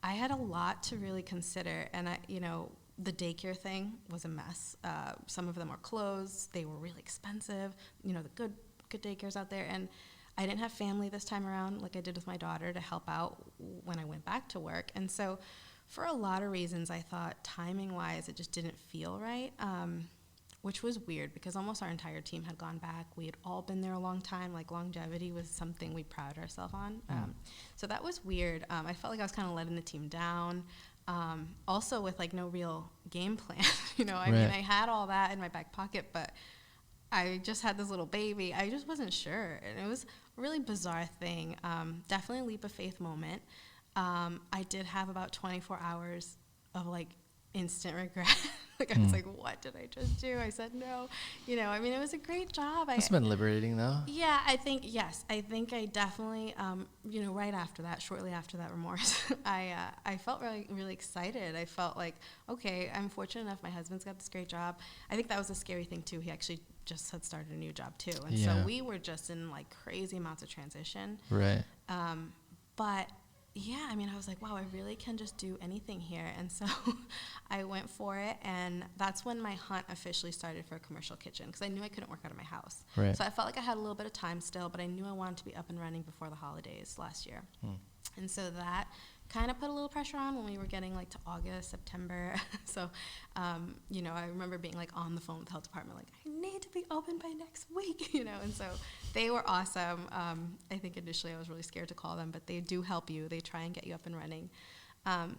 I had a lot to really consider, and the daycare thing was a mess. Some of them are closed. They were really expensive. The good daycares out there, and I didn't have family this time around like I did with my daughter to help out when I went back to work. And so for a lot of reasons, I thought timing-wise, it just didn't feel right, which was weird, because almost our entire team had gone back. We had all been there a long time. Like, longevity was something we prided ourselves on. So that was weird. I felt like I was kind of letting the team down. Also with, like, no real game plan. I mean, I had all that in my back pocket, but I just had this little baby. I just wasn't sure. And it was a really bizarre thing. Definitely a leap of faith moment. I did have about 24 hours of like instant regret. Like I was like, what did I just do? I said no. You know, I mean, it was a great job. It's been liberating though. Yeah, I think, yes. I think I definitely, you know, right after that, shortly after that remorse, I felt really, really excited. I felt like, okay, I'm fortunate enough. My husband's got this great job. I think that was a scary thing too. He actually just had started a new job too. And so we were just in like crazy amounts of transition. Right. But yeah, I mean, I was like, wow, I really can just do anything here. And so I went for it. And that's when my hunt officially started for a commercial kitchen, because I knew I couldn't work out of my house. Right. So I felt like I had a little bit of time still, but I knew I wanted to be up and running before the holidays last year. And so that kind of put a little pressure on when we were getting like to August, September. So, you know, I remember being like on the phone with the health department, like, I need to be open by next week, you know. And so they were awesome. I think initially I was really scared to call them, but they do help you. They try and get you up and running.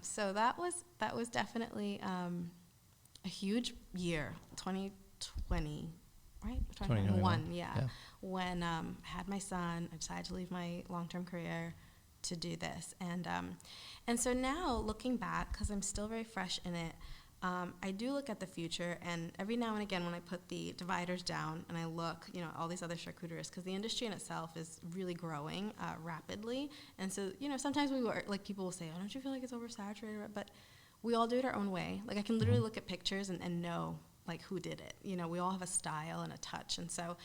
So that was definitely a huge year, 2020, right? 2021, yeah. When I had my son, I decided to leave my long-term career to do this. And so now looking back, because I'm still very fresh in it, I do look at the future, and every now and again when I put the dividers down and I look, you know, all these other charcuterists, because the industry in itself is really growing rapidly. And so, you know, sometimes we were, like, people will say, oh, don't you feel like it's oversaturated? But we all do it our own way. Like, I can literally look at pictures and know, like, who did it. You know, we all have a style and a touch, and so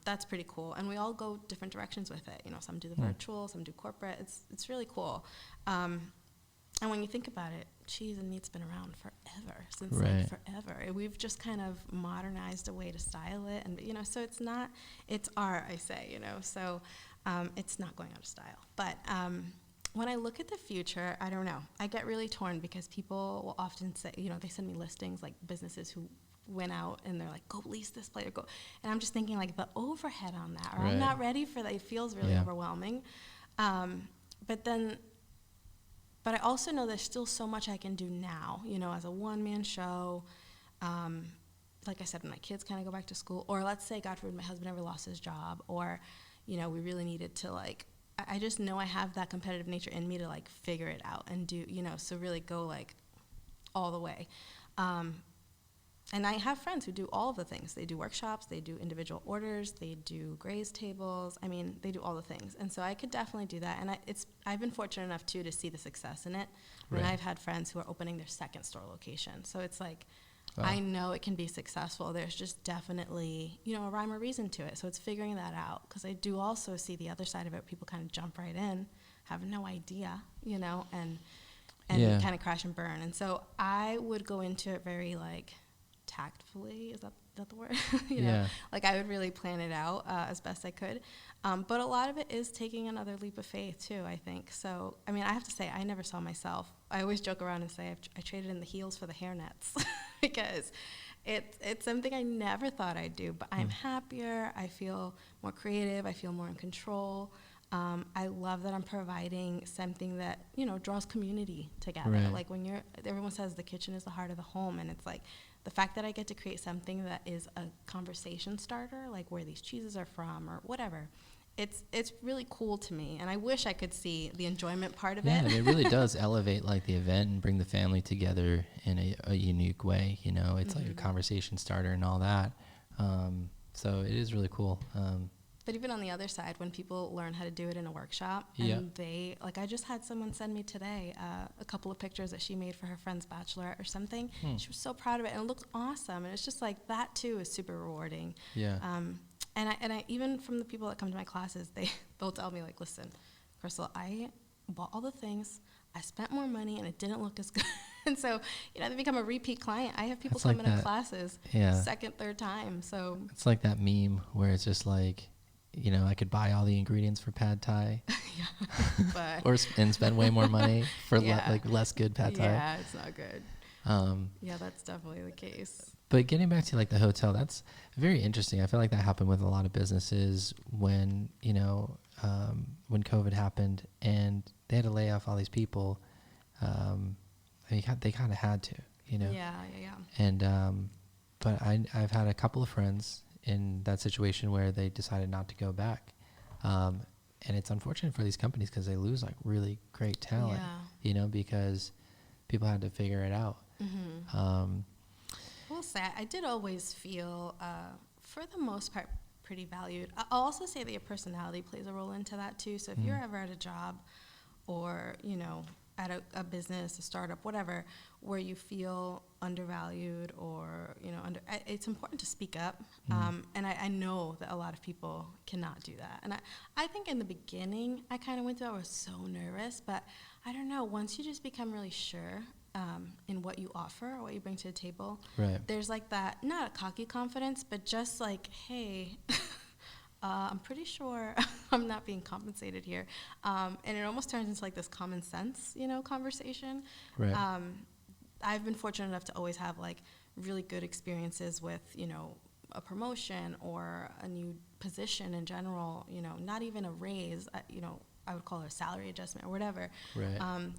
that's pretty cool. And we all go different directions with it. You know, some do the virtual, some do corporate. It's really cool. And when you think about it, cheese and meat's been around forever, since like forever. We've just kind of modernized a way to style it, and you know, so it's art, I say, you know, so it's not going out of style. But when I look at the future, I don't know. I get really torn because people will often say, you know, they send me listings, like businesses who went out and they're like, go lease this place, or go. And I'm just thinking, like, the overhead on that, or I'm not ready for that. It feels really overwhelming. But I also know there's still so much I can do now, you know, as a one-man show. Like I said, when my kids kind of go back to school, or let's say, God forbid, my husband ever lost his job, or, you know, we really needed to, like, I just know I have that competitive nature in me to, like, figure it out and do, you know, so really go, like, all the way. And I have friends who do all of the things. They do workshops, they do individual orders, they do graze tables. I mean, they do all the things. And so I could definitely do that. And I've been fortunate enough, too, to see the success in it. I mean, I've had friends who are opening their second store location. So it's like, I know it can be successful. There's just definitely, you know, a rhyme or reason to it. So it's figuring that out. Because I do also see the other side of it. People kind of jump right in, have no idea, you know, and kind of crash and burn. And so I would go into it very, like, tactfully, is that the word? you know, like, I would really plan it out as best I could. But a lot of it is taking another leap of faith too, I think. So, I mean, I have to say, I never saw myself. I always joke around and say I traded in the heels for the hairnets because it's something I never thought I'd do, but I'm happier. I feel more creative. I feel more in control. I love that I'm providing something that, you know, draws community together. Like, when everyone says the kitchen is the heart of the home, and it's like, the fact that I get to create something that is a conversation starter, like where these cheeses are from or whatever, it's really cool to me. And I wish I could see the enjoyment part of it. Yeah, it really does elevate, like, the event and bring the family together in a unique way. You know, it's like a conversation starter and all that. So it is really cool. But even on the other side, when people learn how to do it in a workshop, and they, like, I just had someone send me today a couple of pictures that she made for her friend's bachelorette or something. She was so proud of it, and it looked awesome. And it's just like, that too is super rewarding. And I even from the people that come to my classes, they'll tell me, like, listen, Crystal, I bought all the things, I spent more money, and it didn't look as good. And so, you know, they become a repeat client. I have people coming to classes second, third time. So it's like that meme where it's just like, you know, I could buy all the ingredients for pad thai, and spend way more money for less good pad thai. Yeah, it's not good. Yeah, that's definitely the case. But getting back to, like, the hotel, that's very interesting. I feel like that happened with a lot of businesses when, you know, when COVID happened and they had to lay off all these people. They kind of had to, you know. Yeah. And but I've had a couple of friends in that situation where they decided not to go back. And it's unfortunate for these companies because they lose like really great talent, you know, because people had to figure it out. I will say I did always feel, for the most part, pretty valued. I'll also say that your personality plays a role into that too. So if you're ever at a job or, you know, at a business, a startup, whatever, where you feel undervalued or, you know, it's important to speak up. And I know that a lot of people cannot do that. And I think in the beginning, I kind of went through, I was so nervous, but I don't know, once you just become really sure in what you offer, what you bring to the table, there's like that, not a cocky confidence, but just like, hey, I'm pretty sure I'm not being compensated here. And it almost turns into like this common sense, you know, conversation. I've been fortunate enough to always have like really good experiences with, you know, a promotion or a new position in general, you know, not even a raise, you know, I would call it a salary adjustment or whatever,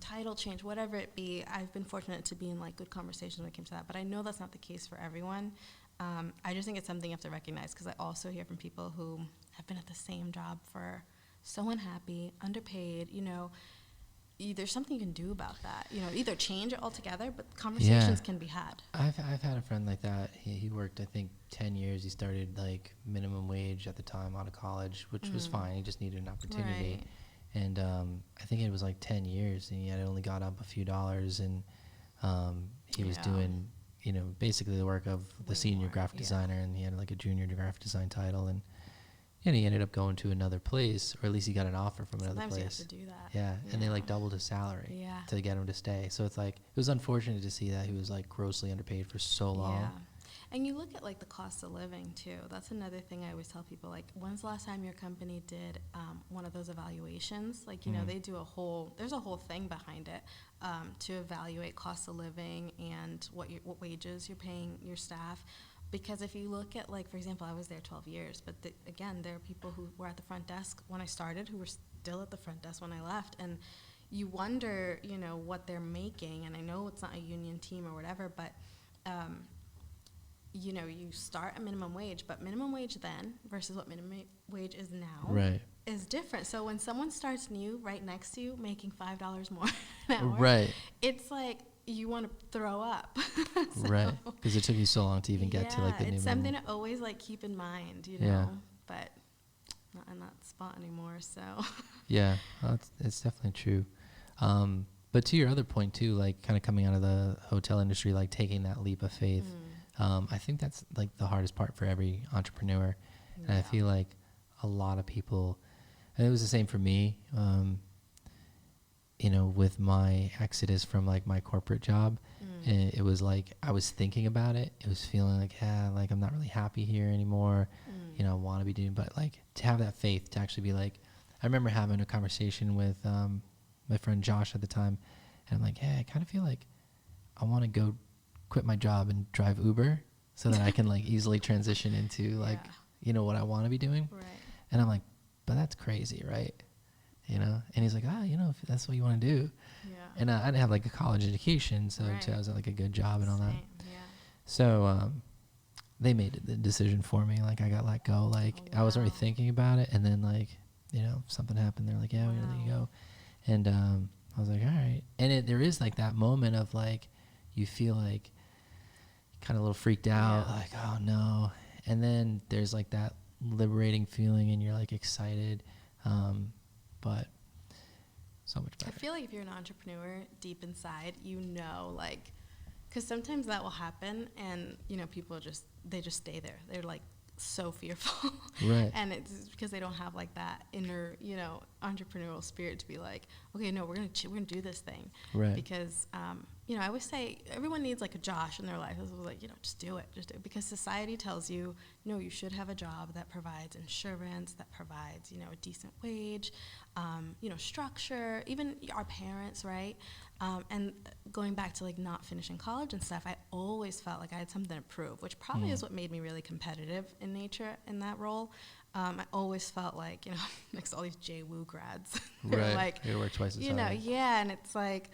title change, whatever it be. I've been fortunate to be in like good conversations when it came to that, but I know that's not the case for everyone. I just think it's something you have to recognize, because I also hear from people who have been at the same job for so unhappy, underpaid, you know, there's something you can do about that. You know, either change it altogether, but conversations can be had. I've had a friend like that. He worked, I think, 10 years. He started like minimum wage at the time out of college, which was fine. He just needed an opportunity. And I think it was like 10 years, and he had only got up a few dollars, and he was doing, you know, basically the work of the senior graphic designer, and he had like a junior graphic design title, and he ended up going to another place, or at least he got an offer from another place. Sometimes you have to do that. And they like doubled his salary to get him to stay. So it's like, it was unfortunate to see that he was like grossly underpaid for so long. And you look at like the cost of living too. That's another thing I always tell people, like, when's the last time your company did one of those evaluations? Like, you know, they do there's a whole thing behind it to evaluate cost of living and what wages you're paying your staff. Because if you look at, like, for example, I was there 12 years, but again, there are people who were at the front desk when I started who were still at the front desk when I left. And you wonder, you know, what they're making. And I know it's not a union team or whatever, but you know, you start at minimum wage, but minimum wage then versus what minimum wage is now is different. So when someone starts new right next to you making $5 more an hour, it's like you want to throw up. Because it took you so long to even get to like the new it's something to always like keep in mind, you know, but not in that spot anymore. So well, it's definitely true. But to your other point too, like kind of coming out of the hotel industry, like taking that leap of faith. I think that's like the hardest part for every entrepreneur. And I feel like a lot of people, and it was the same for me, you know, with my exodus from like my corporate job. And it was like, I was thinking about it. It was feeling like, like I'm not really happy here anymore. You know, I want to be doing, but like to have that faith to actually be like, I remember having a conversation with my friend Josh at the time. And I'm like, hey, I kind of feel like I want to go quit my job and drive Uber so that I can like easily transition into like, you know, what I want to be doing. And I'm like, but that's crazy, right? You know? And he's like, you know, if that's what you want to do. And I didn't have like a college education, so I was at like a good job and all that. So they made the decision for me. Like I got let go. Like I was already thinking about it, and then like, you know, something happened. They're like, we're gonna let you go. And I was like, all right. And there is like that moment of like, you feel like kind of a little freaked out, like, oh no. And then there's like that liberating feeling, and you're like excited, but so much better. I feel like if you're an entrepreneur deep inside, you know, like, because sometimes that will happen, and you know, people they just stay there. They're like so fearful, and it's because they don't have like that inner, you know, entrepreneurial spirit to be like, okay, no, we're gonna do this thing, because you know, I always say everyone needs like a Josh in their life. I was like, you know, just do it, because society tells you, no, you should have a job that provides insurance, that provides, you know, a decent wage, you know, structure, even our parents, right? And going back to like not finishing college and stuff, I always felt like I had something to prove, which probably is what made me really competitive in nature in that role. I always felt like, you know, next to all these JWU grads, like, you work twice as hard. You know, and it's like,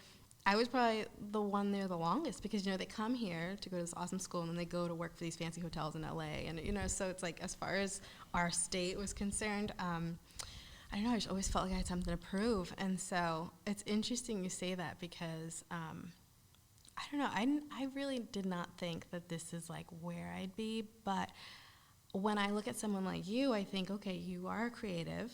I was probably the one there the longest because, they come here to go to this awesome school and then they go to work for these fancy hotels in LA. And, so it's like as far as our state was concerned, I don't know, I just always felt like I had something to prove. And so it's interesting you say that because, I don't know, I really did not think that this is like where I'd be. But when I look at someone like you, I think, okay, you are a creative,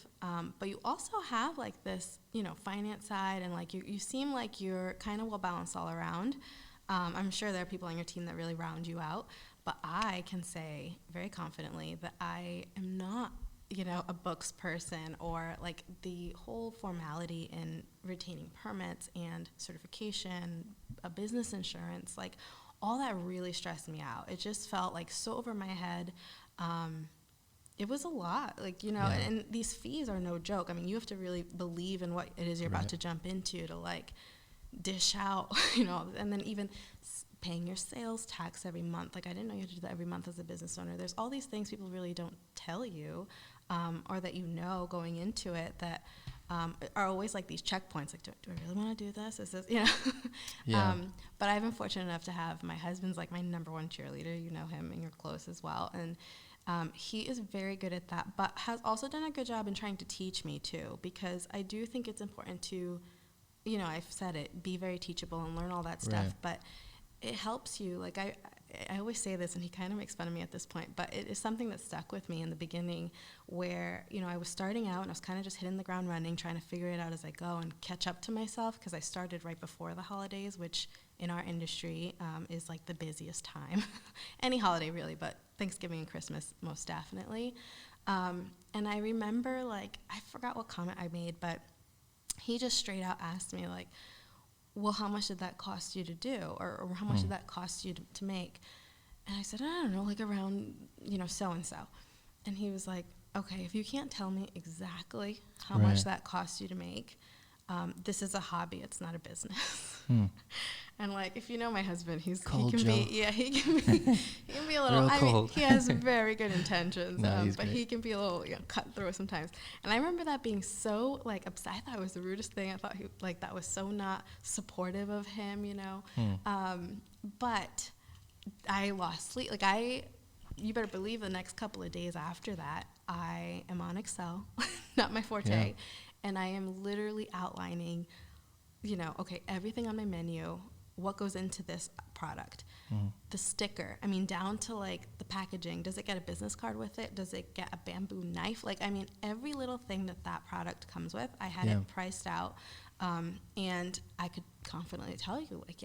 but you also have like this, finance side, and like you seem like you're kind of well balanced all around. I'm sure there are people on your team that really round you out, but I can say very confidently that I am not, a books person, or like the whole formality in retaining permits and certification, a business insurance, like all that really stressed me out. It just felt like so over my head. It was a lot, like, and these fees are no joke. I mean, you have to really believe in what it is you're about to jump into to like dish out, and then even paying your sales tax every month. Like, I didn't know you had to do that every month as a business owner. There's all these things people really don't tell you, or that going into it that are always like these checkpoints. Like, do I really want to do this? Is this, but I've been fortunate enough to have my husband's like my number one cheerleader. You know him and you're close as well. And he is very good at that, but has also done a good job in trying to teach me too, because I do think it's important to, I've said it, be very teachable and learn all that stuff, but it helps you. Like I always say this, and he kind of makes fun of me at this point, but it is something that stuck with me in the beginning where, I was starting out and I was kind of just hitting the ground running, trying to figure it out as I go and catch up to myself, because I started right before the holidays, which in our industry is like the busiest time. Any holiday really, but Thanksgiving and Christmas most definitely. And I remember, like, I forgot what comment I made, but he just straight out asked me, like, well, how much did that cost you to do? Or how much did that cost you to make? And I said, I don't know, like around, so-and-so. And he was like, okay, if you can't tell me exactly how much that cost you to make, this is a hobby, it's not a business. And like, if you know my husband, he can be a little, cold. He has very good intentions, but he can be a little cutthroat sometimes. And I remember that being so like upset. I thought it was the rudest thing. I thought that was so not supportive of him, but I lost sleep. Like you better believe the next couple of days after that, I am on Excel, not my forte, and I am literally outlining, okay, everything on my menu, what goes into this product, the sticker, I mean, down to like the packaging. Does it get a business card with it? Does it get a bamboo knife? Like, I mean, every little thing that product comes with, I had it priced out, and I could confidently tell you, like,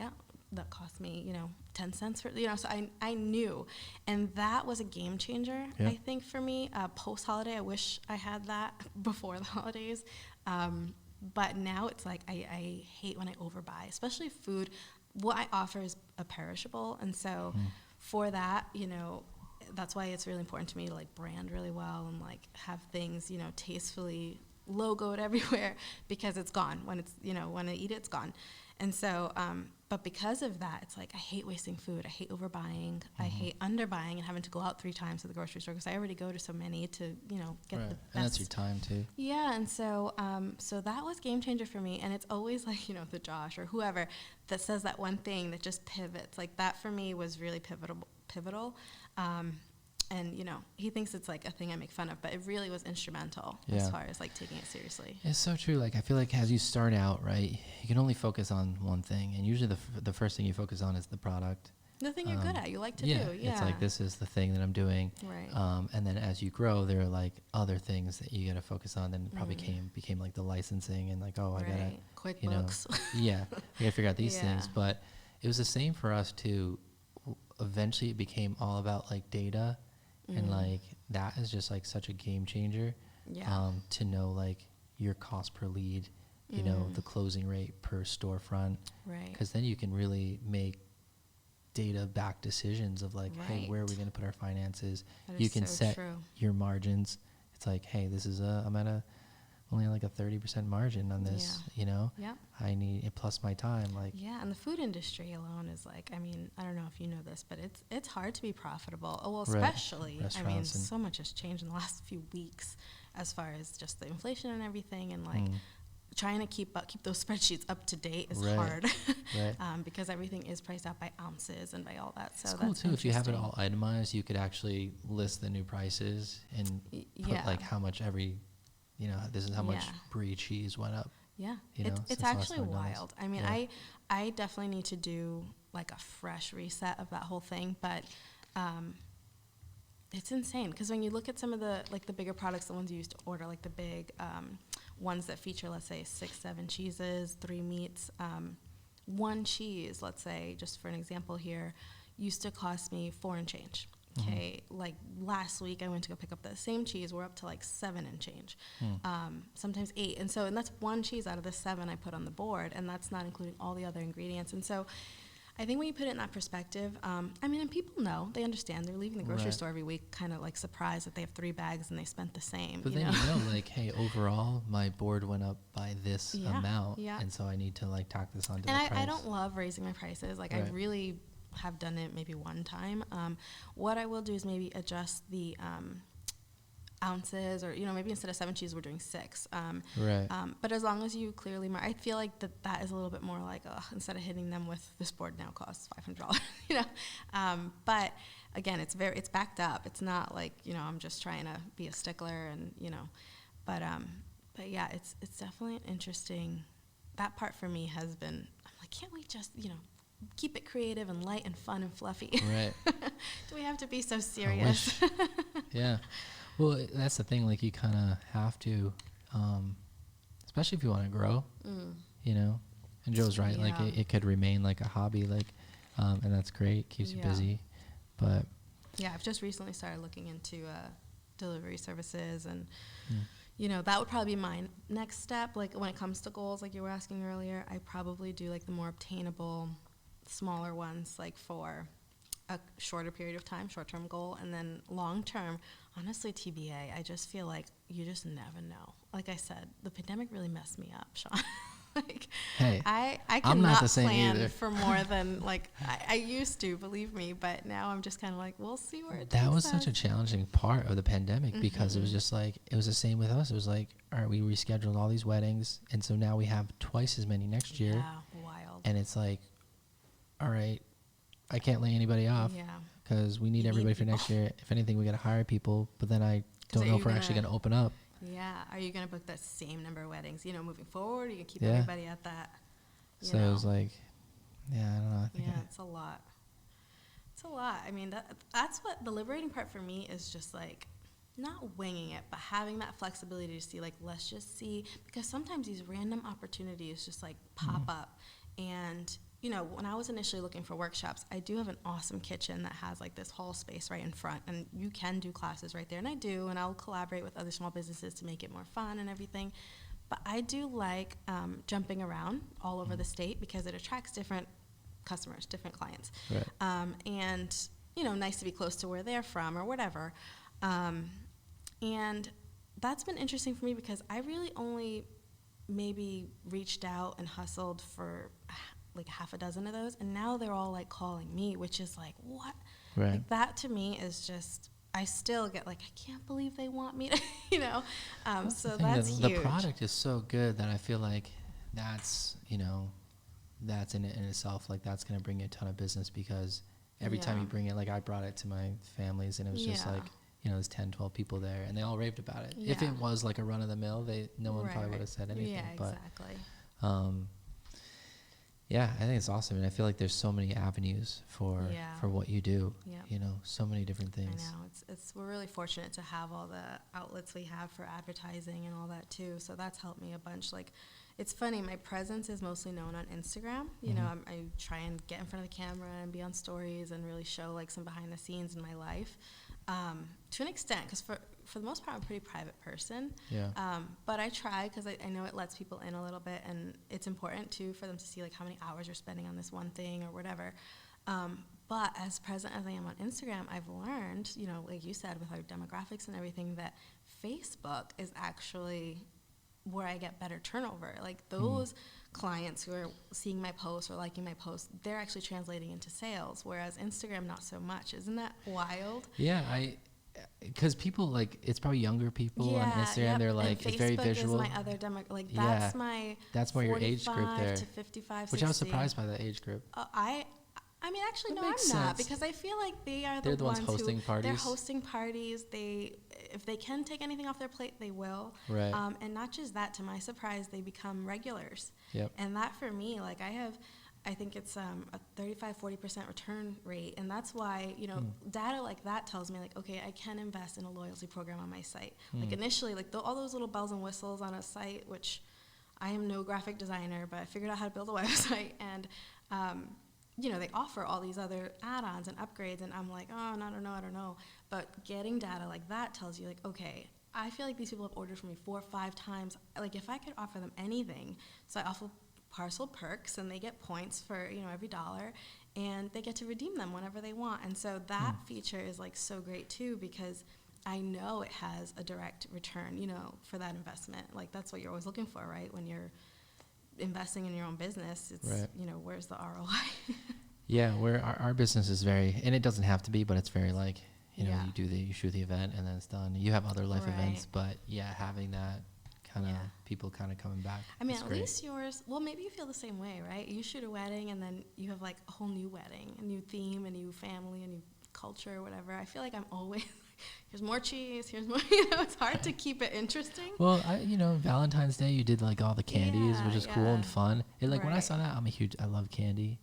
that cost me, 10 cents for, so I knew. And that was a game changer, I think, for me. Post-holiday, I wish I had that before the holidays. But now it's like I hate when I overbuy, especially food. What I offer is a perishable. And so for that, that's why it's really important to me to like brand really well and like have things, tastefully logoed everywhere, because it's gone. When it's, when I eat it, it's gone. And so, but because of that, it's like I hate wasting food. I hate overbuying. I hate underbuying and having to go out 3 times to the grocery store, because I already go to so many to, get the best. And that's your time too. Yeah, and so so that was game changer for me. And it's always like, the Josh or whoever that says that one thing that just pivots. Like that for me was really pivotal. And, he thinks it's like a thing I make fun of, but it really was instrumental as far as like taking it seriously. It's so true. Like, I feel like as you start out, right, you can only focus on one thing. And usually the first thing you focus on is the product. The thing you're good at, you like to do. Yeah. It's like, this is the thing that I'm doing. Right. And then as you grow, there are like other things that you got to focus on. Then it probably became like the licensing and like, I got to, QuickBooks. I got to figure out these things. But it was the same for us too. Eventually it became all about like data. And like that is just like such a game changer, to know like your cost per lead, the closing rate per storefront, right? Because then you can really make data backed decisions of like, hey, where are we going to put our finances? You can set your margins. It's like, hey, this is I'm at only like a 30% margin on this, I need it plus my time. Like, and the food industry alone is like, I mean, I don't know if you know this, but it's hard to be profitable. Oh, well, especially, I mean, so much has changed in the last few weeks as far as just the inflation and everything, and like trying to keep those spreadsheets up to date is right. hard. Right. Because everything is priced out by ounces and by all that. So it's cool that's too. If you have it all itemized, you could actually list the new prices and put like how much every, this is how much brie cheese went up. Yeah, it's actually wild. I mean, I definitely need to do like a fresh reset of that whole thing, but it's insane because when you look at some of the like the bigger products, the ones you used to order, like the big ones that feature, let's say 6-7 cheeses, 3 meats, 1 cheese, let's say, just for an example here, used to cost me 4 and change. Okay, like last week I went to go pick up that same cheese. We're up to like 7 and change, sometimes 8. And that's 1 cheese out of the 7 I put on the board, and that's not including all the other ingredients. And so I think when you put it in that perspective, I mean, and people know, they understand. They're leaving the grocery store every week kind of like surprised that they have 3 bags and they spent the same. But then like, hey, overall, my board went up by this amount, and so I need to like tack this onto the price. And I don't love raising my prices. Like I really have done it maybe one time. What I will do is maybe adjust the ounces, or maybe instead of 7 cheeses we're doing 6. But as long as you clearly I feel like that is a little bit more like, instead of hitting them with this board now costs $500, but again, it's backed up. It's not like I'm just trying to be a stickler, and but yeah, it's definitely an interesting. That part for me has been, I'm like, can't we just keep it creative and light and fun and fluffy? Right. Do we have to be so serious? Yeah. Well, that's the thing. Like, you kind of have to, especially if you want to grow, And Joe's right. Yeah. Like, it could remain like a hobby, like, and that's great. Keeps you busy. But yeah, I've just recently started looking into delivery services, and that would probably be my next step. Like, when it comes to goals, like you were asking earlier, I probably do like the more obtainable, smaller ones, like for a shorter period of time, short-term goal, and then long-term, honestly, TBA, I just feel like you just never know. Like I said, the pandemic really messed me up, Sean. Like, hey, I I'm cannot not the same plan either. for more than, like, I used to, believe me, but now I'm just kind of like, we'll see where it takes us. That was such a challenging part of the pandemic, because it was just like, it was the same with us. It was like, all right, we rescheduled all these weddings, and so now we have twice as many next year. Yeah, wild. And it's like, all right, I can't lay anybody off because we need everybody for next year. If anything, we got to hire people, but then I don't know if we're actually going to open up. Yeah. Are you going to book that same number of weddings, moving forward? Or are you going to keep everybody at that? So it was like, I don't know. I think it's a lot. It's a lot. I mean, that's what the liberating part for me is, just like not winging it, but having that flexibility to see, like, let's just see, because sometimes these random opportunities just like pop up. And when I was initially looking for workshops, I do have an awesome kitchen that has like this hall space right in front, and you can do classes right there, and I do, and I'll collaborate with other small businesses to make it more fun and everything. But I do like jumping around all over the state, because it attracts different customers, different clients. Right. And, nice to be close to where they're from or whatever. And that's been interesting for me, because I really only maybe reached out and hustled for like half a dozen of those, and now they're all like calling me, which is like, what? Right. Like, that to me is just, I still get like, I can't believe they want me to, so that's huge. The product is so good that I feel like that's, that's in itself, like, that's going to bring you a ton of business, because every time you bring it, like, I brought it to my families, and it was just like, there's 10, 12 people there, and they all raved about it. If it was like a run of the mill, no one probably would have said anything. Yeah, but, exactly. Yeah, I think it's awesome, and I feel like there's so many avenues for what you do. So many different things. I know we're really fortunate to have all the outlets we have for advertising and all that too. So that's helped me a bunch. Like, it's funny, my presence is mostly known on Instagram. I try and get in front of the camera and be on stories and really show like some behind the scenes in my life, to an extent, because for the most part, I'm a pretty private person. Yeah. But I try, because I know it lets people in a little bit, and it's important too for them to see like how many hours you're spending on this one thing or whatever. But as present as I am on Instagram, I've learned, like you said, with our demographics and everything, that Facebook is actually where I get better turnover. Like, those clients who are seeing my posts or liking my posts, they're actually translating into sales, whereas Instagram, not so much. Isn't that wild? Yeah, because people like, it's probably younger people on Instagram. They're like, it's very visual. Facebook is my other demo. Like that's my. That's more your age group there. To 55, which 60. I was surprised by that age group. I mean, actually, no, makes I'm not, sense. because I feel like they're the ones hosting parties. They're hosting parties. If they can take anything off their plate, they will. Right. And not just that, to my surprise, they become regulars. Yep. And that for me, like I think it's a 35-40% return rate, and that's why data like that tells me like, okay, I can invest in a loyalty program on my site. Like initially, like all those little bells and whistles on a site, which I am no graphic designer, but I figured out how to build a website, and they offer all these other add-ons and upgrades, and I'm like, oh, I don't know. But getting data like that tells you, like, okay, I feel like these people have ordered from me 4 or 5 times. Like, if I could offer them anything, so I offer parcel perks, and they get points for, every dollar, and they get to redeem them whenever they want. And so that feature is, like, so great, too, because I know it has a direct return, for that investment. Like, that's what you're always looking for, right? When you're investing in your own business, it's right. Where's the ROI? Yeah, where our business is very, and it doesn't have to be, but it's very like, you shoot the event and then it's done. You have other life events, but having that kind of people kind of coming back. I mean, at least yours, well, maybe you feel the same way, right? You shoot a wedding and then you have like a whole new wedding, a new theme, a new family, a new culture, or whatever. I feel like I'm always here's more cheese, here's more, it's hard to keep it interesting. Well, Valentine's Day, you did like all the candies, which is cool and fun. And like when I saw that, I love candy.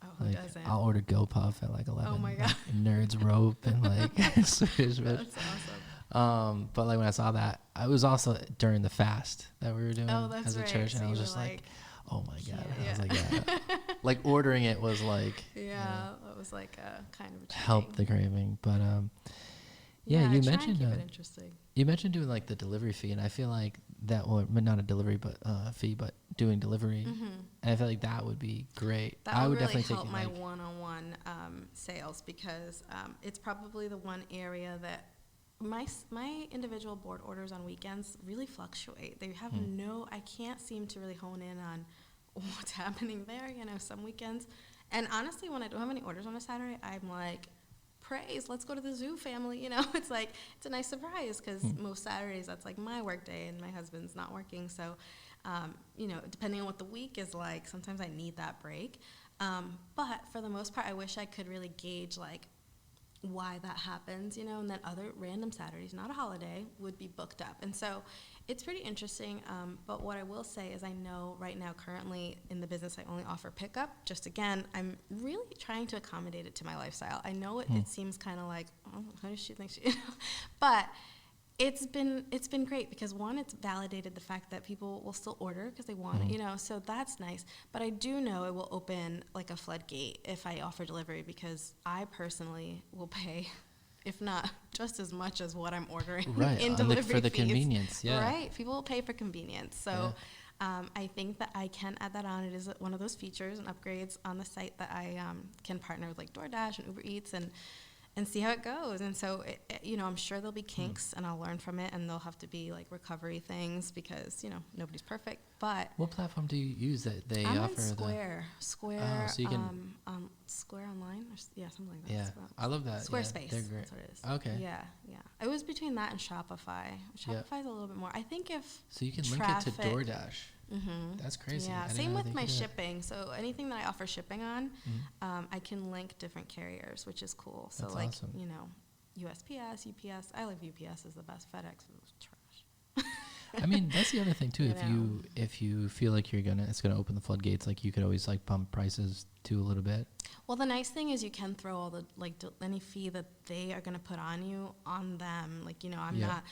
Oh, who doesn't? I'll order GoPuff at like 11. Oh my God. Nerds rope and like Swedish Fish. That's awesome. But like when I saw that, I was also during the fast that we were doing as a right. church, and so I was just like, oh my God. Yeah. I was like, like ordering it was like, it was like a kind of a help the craving. But you mentioned keep it interesting. You mentioned doing like the delivery fee, and I feel like that would not a delivery fee, but doing delivery, and I feel like that would be great. That would really definitely help my one-on-one sales, because it's probably the one area that my individual board orders on weekends really fluctuate. They have I can't seem to really hone in on what's happening there. Some weekends, and honestly, when I don't have any orders on a Saturday, I'm like, praise, let's go to the zoo, family. It's like, it's a nice surprise, because most Saturdays that's like my work day and my husband's not working. So, depending on what the week is like, sometimes I need that break. But for the most part, I wish I could really gauge like why that happens, and then other random Saturdays, not a holiday, would be booked up. And so it's pretty interesting. But what I will say is I know right now, currently in the business, I only offer pickup. Just again, I'm really trying to accommodate it to my lifestyle. I know it seems kind of like, oh, how does she think she, but it's been great, because one, it's validated the fact that people will still order because they want it, so that's nice. But I do know it will open like a floodgate if I offer delivery, because I personally will pay, if not just as much as what I'm ordering in delivery for the fees. Convenience. Right, people will pay for convenience. So I think that I can add that on. It is one of those features and upgrades on the site that I can partner with like DoorDash and Uber Eats and see how it goes. And so, I'm sure there'll be kinks, and I'll learn from it, and there'll have to be like recovery things, because, nobody's perfect. But what platform do you use that they I'm offer? On Square. Square. Oh, so you can Square Online, or something like that. Yeah, I love that. Squarespace. They're great. That's what it is. Okay. Yeah. It was between that and Shopify. Shopify's a little bit more. I think if so you can link it to DoorDash. That's crazy. Yeah, same with my shipping. So anything that I offer shipping on, I can link different carriers, which is cool. So that's like, awesome. USPS, UPS. I like UPS is the best. FedEx is trash. I mean, that's the other thing too. If you feel like it's gonna open the floodgates, like you could always like bump prices too a little bit. Well, the nice thing is you can throw all the any fee that they are gonna put on you on them. Like I'm not.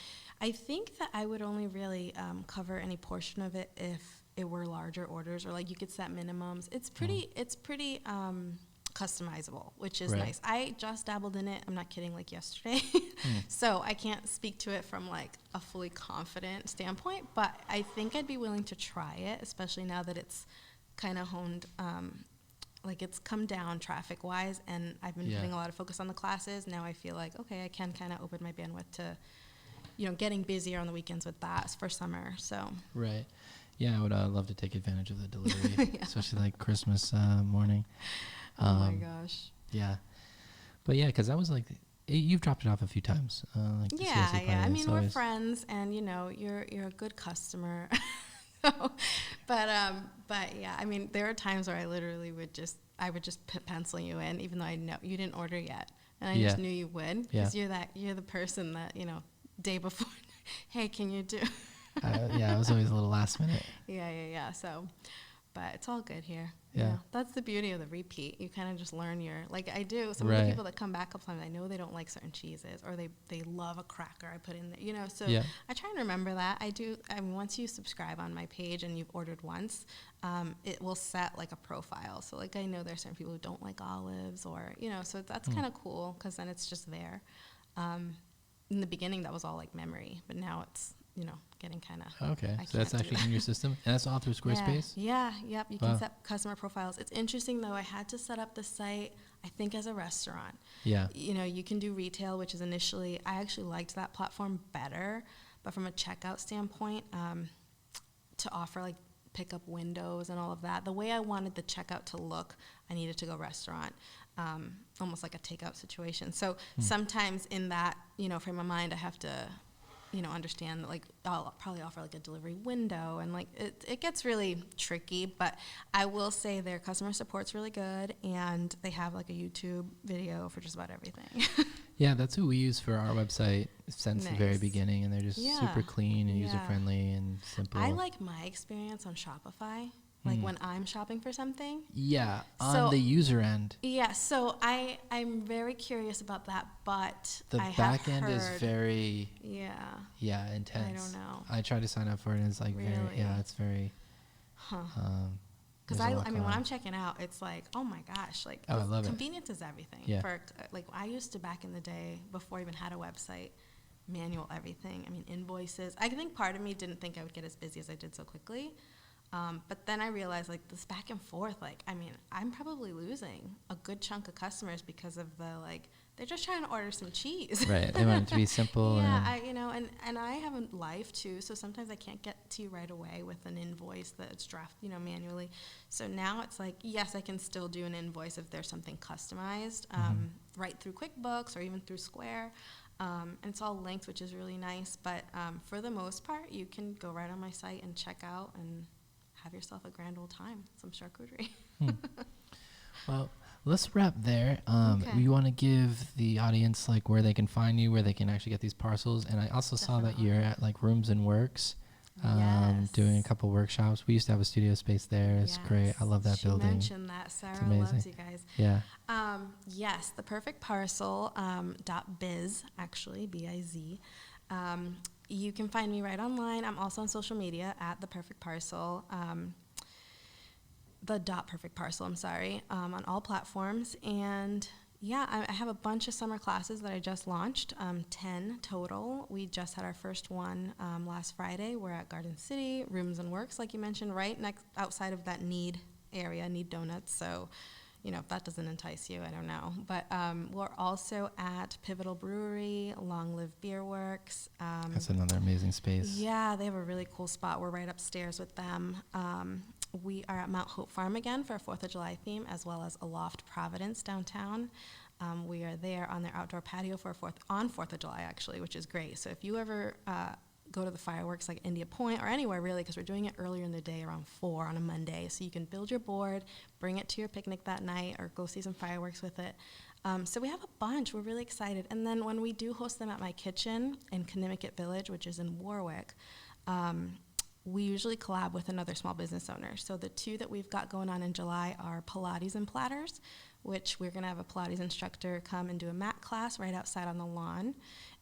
I think that I would only really cover any portion of it if it were larger orders, or like you could set minimums. It's pretty customizable, which is nice. I just dabbled in it. I'm not kidding, like yesterday. So I can't speak to it from like a fully confident standpoint, but I think I'd be willing to try it, especially now that it's kind of honed, like it's come down traffic wise, and I've been putting a lot of focus on the classes. Now I feel like, okay, I can kind of open my bandwidth to, getting busier on the weekends with that for summer. So. Right. Yeah, I would love to take advantage of the delivery, especially like Christmas morning. Oh my gosh. Yeah. But yeah, because that was like, You've dropped it off a few times. Like the Yeah, CSA yeah. I party, mean, so we're it's- friends, and you're a good customer. So, but yeah, I mean, there are times where I literally would just pencil you in, even though I know you didn't order yet, and I just knew you would, because you're the person that day before, hey, can you do? yeah, it was always a little last minute. Yeah. So, but it's all good here. Yeah. That's the beauty of the repeat. You kind of just learn like I do. Some of the people that come back a couple times, I know they don't like certain cheeses, or they love a cracker I put in there, so I try and remember that. I do. I mean, once you subscribe on my page and you've ordered once, it will set like a profile. So like I know there's certain people who don't like olives, or, so that's kind of cool, because then it's just there. In the beginning, that was all like memory, but now it's, getting kind of... Okay, so that's actually in your system? And that's all through Squarespace? Yep. You can set customer profiles. It's interesting, though. I had to set up the site, I think, as a restaurant. Yeah. You can do retail, which is initially... I actually liked that platform better, but from a checkout standpoint, to offer, like, pickup windows and all of that, the way I wanted the checkout to look, I needed to go restaurant, almost like a takeout situation. So sometimes in that, frame of mind, I have to... understand that, like, I'll probably offer like a delivery window, and like it gets really tricky, but I will say their customer support's really good, and they have like a YouTube video for just about everything. Yeah, that's who we use for our website since the very beginning, and they're just super clean and user-friendly and simple. I like my experience on Shopify. Like when I'm shopping for something. Yeah, on the user end. Yeah, so I'm very curious about that, but the back end is very intense. I don't know. I tried to sign up for it, and it's like it's very. Because I mean, when I'm checking out, it's like, oh my gosh, like I love convenience is everything. Yeah. For like I used to, back in the day, before I even had a website, manual everything. I mean, invoices. I think part of me didn't think I would get as busy as I did so quickly. But then I realized, like, this back and forth, like, I mean, I'm probably losing a good chunk of customers because of the, like, they're just trying to order some cheese. Right. They want it to be simple. Yeah, and I have a life, too, so sometimes I can't get to you right away with an invoice that's drafted, manually. So now it's like, yes, I can still do an invoice if there's something customized, right through QuickBooks or even through Square. And it's all linked, which is really nice. But for the most part, you can go right on my site and check out and have yourself a grand old time, some charcuterie. Well, let's wrap there. You want to give the audience like where they can find you, where they can actually get these parcels. And I also saw that you're at like Rooms and Works, doing a couple workshops. We used to have a studio space there. It's great. I love that building. She mentioned that. Sarah loves you guys. Yeah. Yes, the Perfect Parcel .biz, actually, B-I-Z. You can find me right online. I'm also on social media at The Perfect Parcel, the Perfect Parcel, I'm sorry, on all platforms. And yeah, I have a bunch of summer classes that I just launched, 10 total. We just had our first one last Friday. We're at Garden City, Rooms and Works, like you mentioned, right next outside of that Need area, Need Donuts. So, if that doesn't entice you, I don't know. But we're also at Pivotal Brewery, Long Live Beer Works. That's another amazing space. Yeah, they have a really cool spot. We're right upstairs with them. We are at Mount Hope Farm again for a 4th of July theme, as well as Aloft Providence downtown. We are there on their outdoor patio for 4th of July, actually, which is great. So if you ever go to the fireworks like India Point or anywhere really, because we're doing it earlier in the day around 4 on a Monday, so you can build your board, bring it to your picnic that night, or go see some fireworks with it. So we have a bunch. We're really excited. And then when we do host them at my kitchen in Conimicut Village, which is in Warwick, we usually collab with another small business owner. So the 2 that we've got going on in July are Pilates and Platters, which we're going to have a Pilates instructor come and do a mat class right outside on the lawn.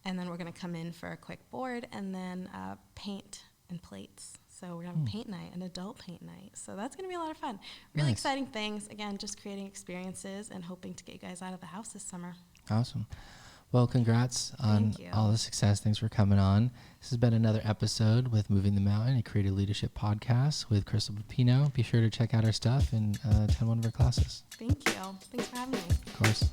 And then we're going to come in for a quick board and then paint and plates. So we're going to have a paint night, an adult paint night. So that's going to be a lot of fun. Really exciting things. Again, just creating experiences and hoping to get you guys out of the house this summer. Awesome. Well, congrats on all the success. Thanks for coming on. This has been another episode with Moving the Mountain, a creative leadership podcast with Crystal Papino. Be sure to check out our stuff and attend one of our classes. Thank you. Thanks for having me. Of course.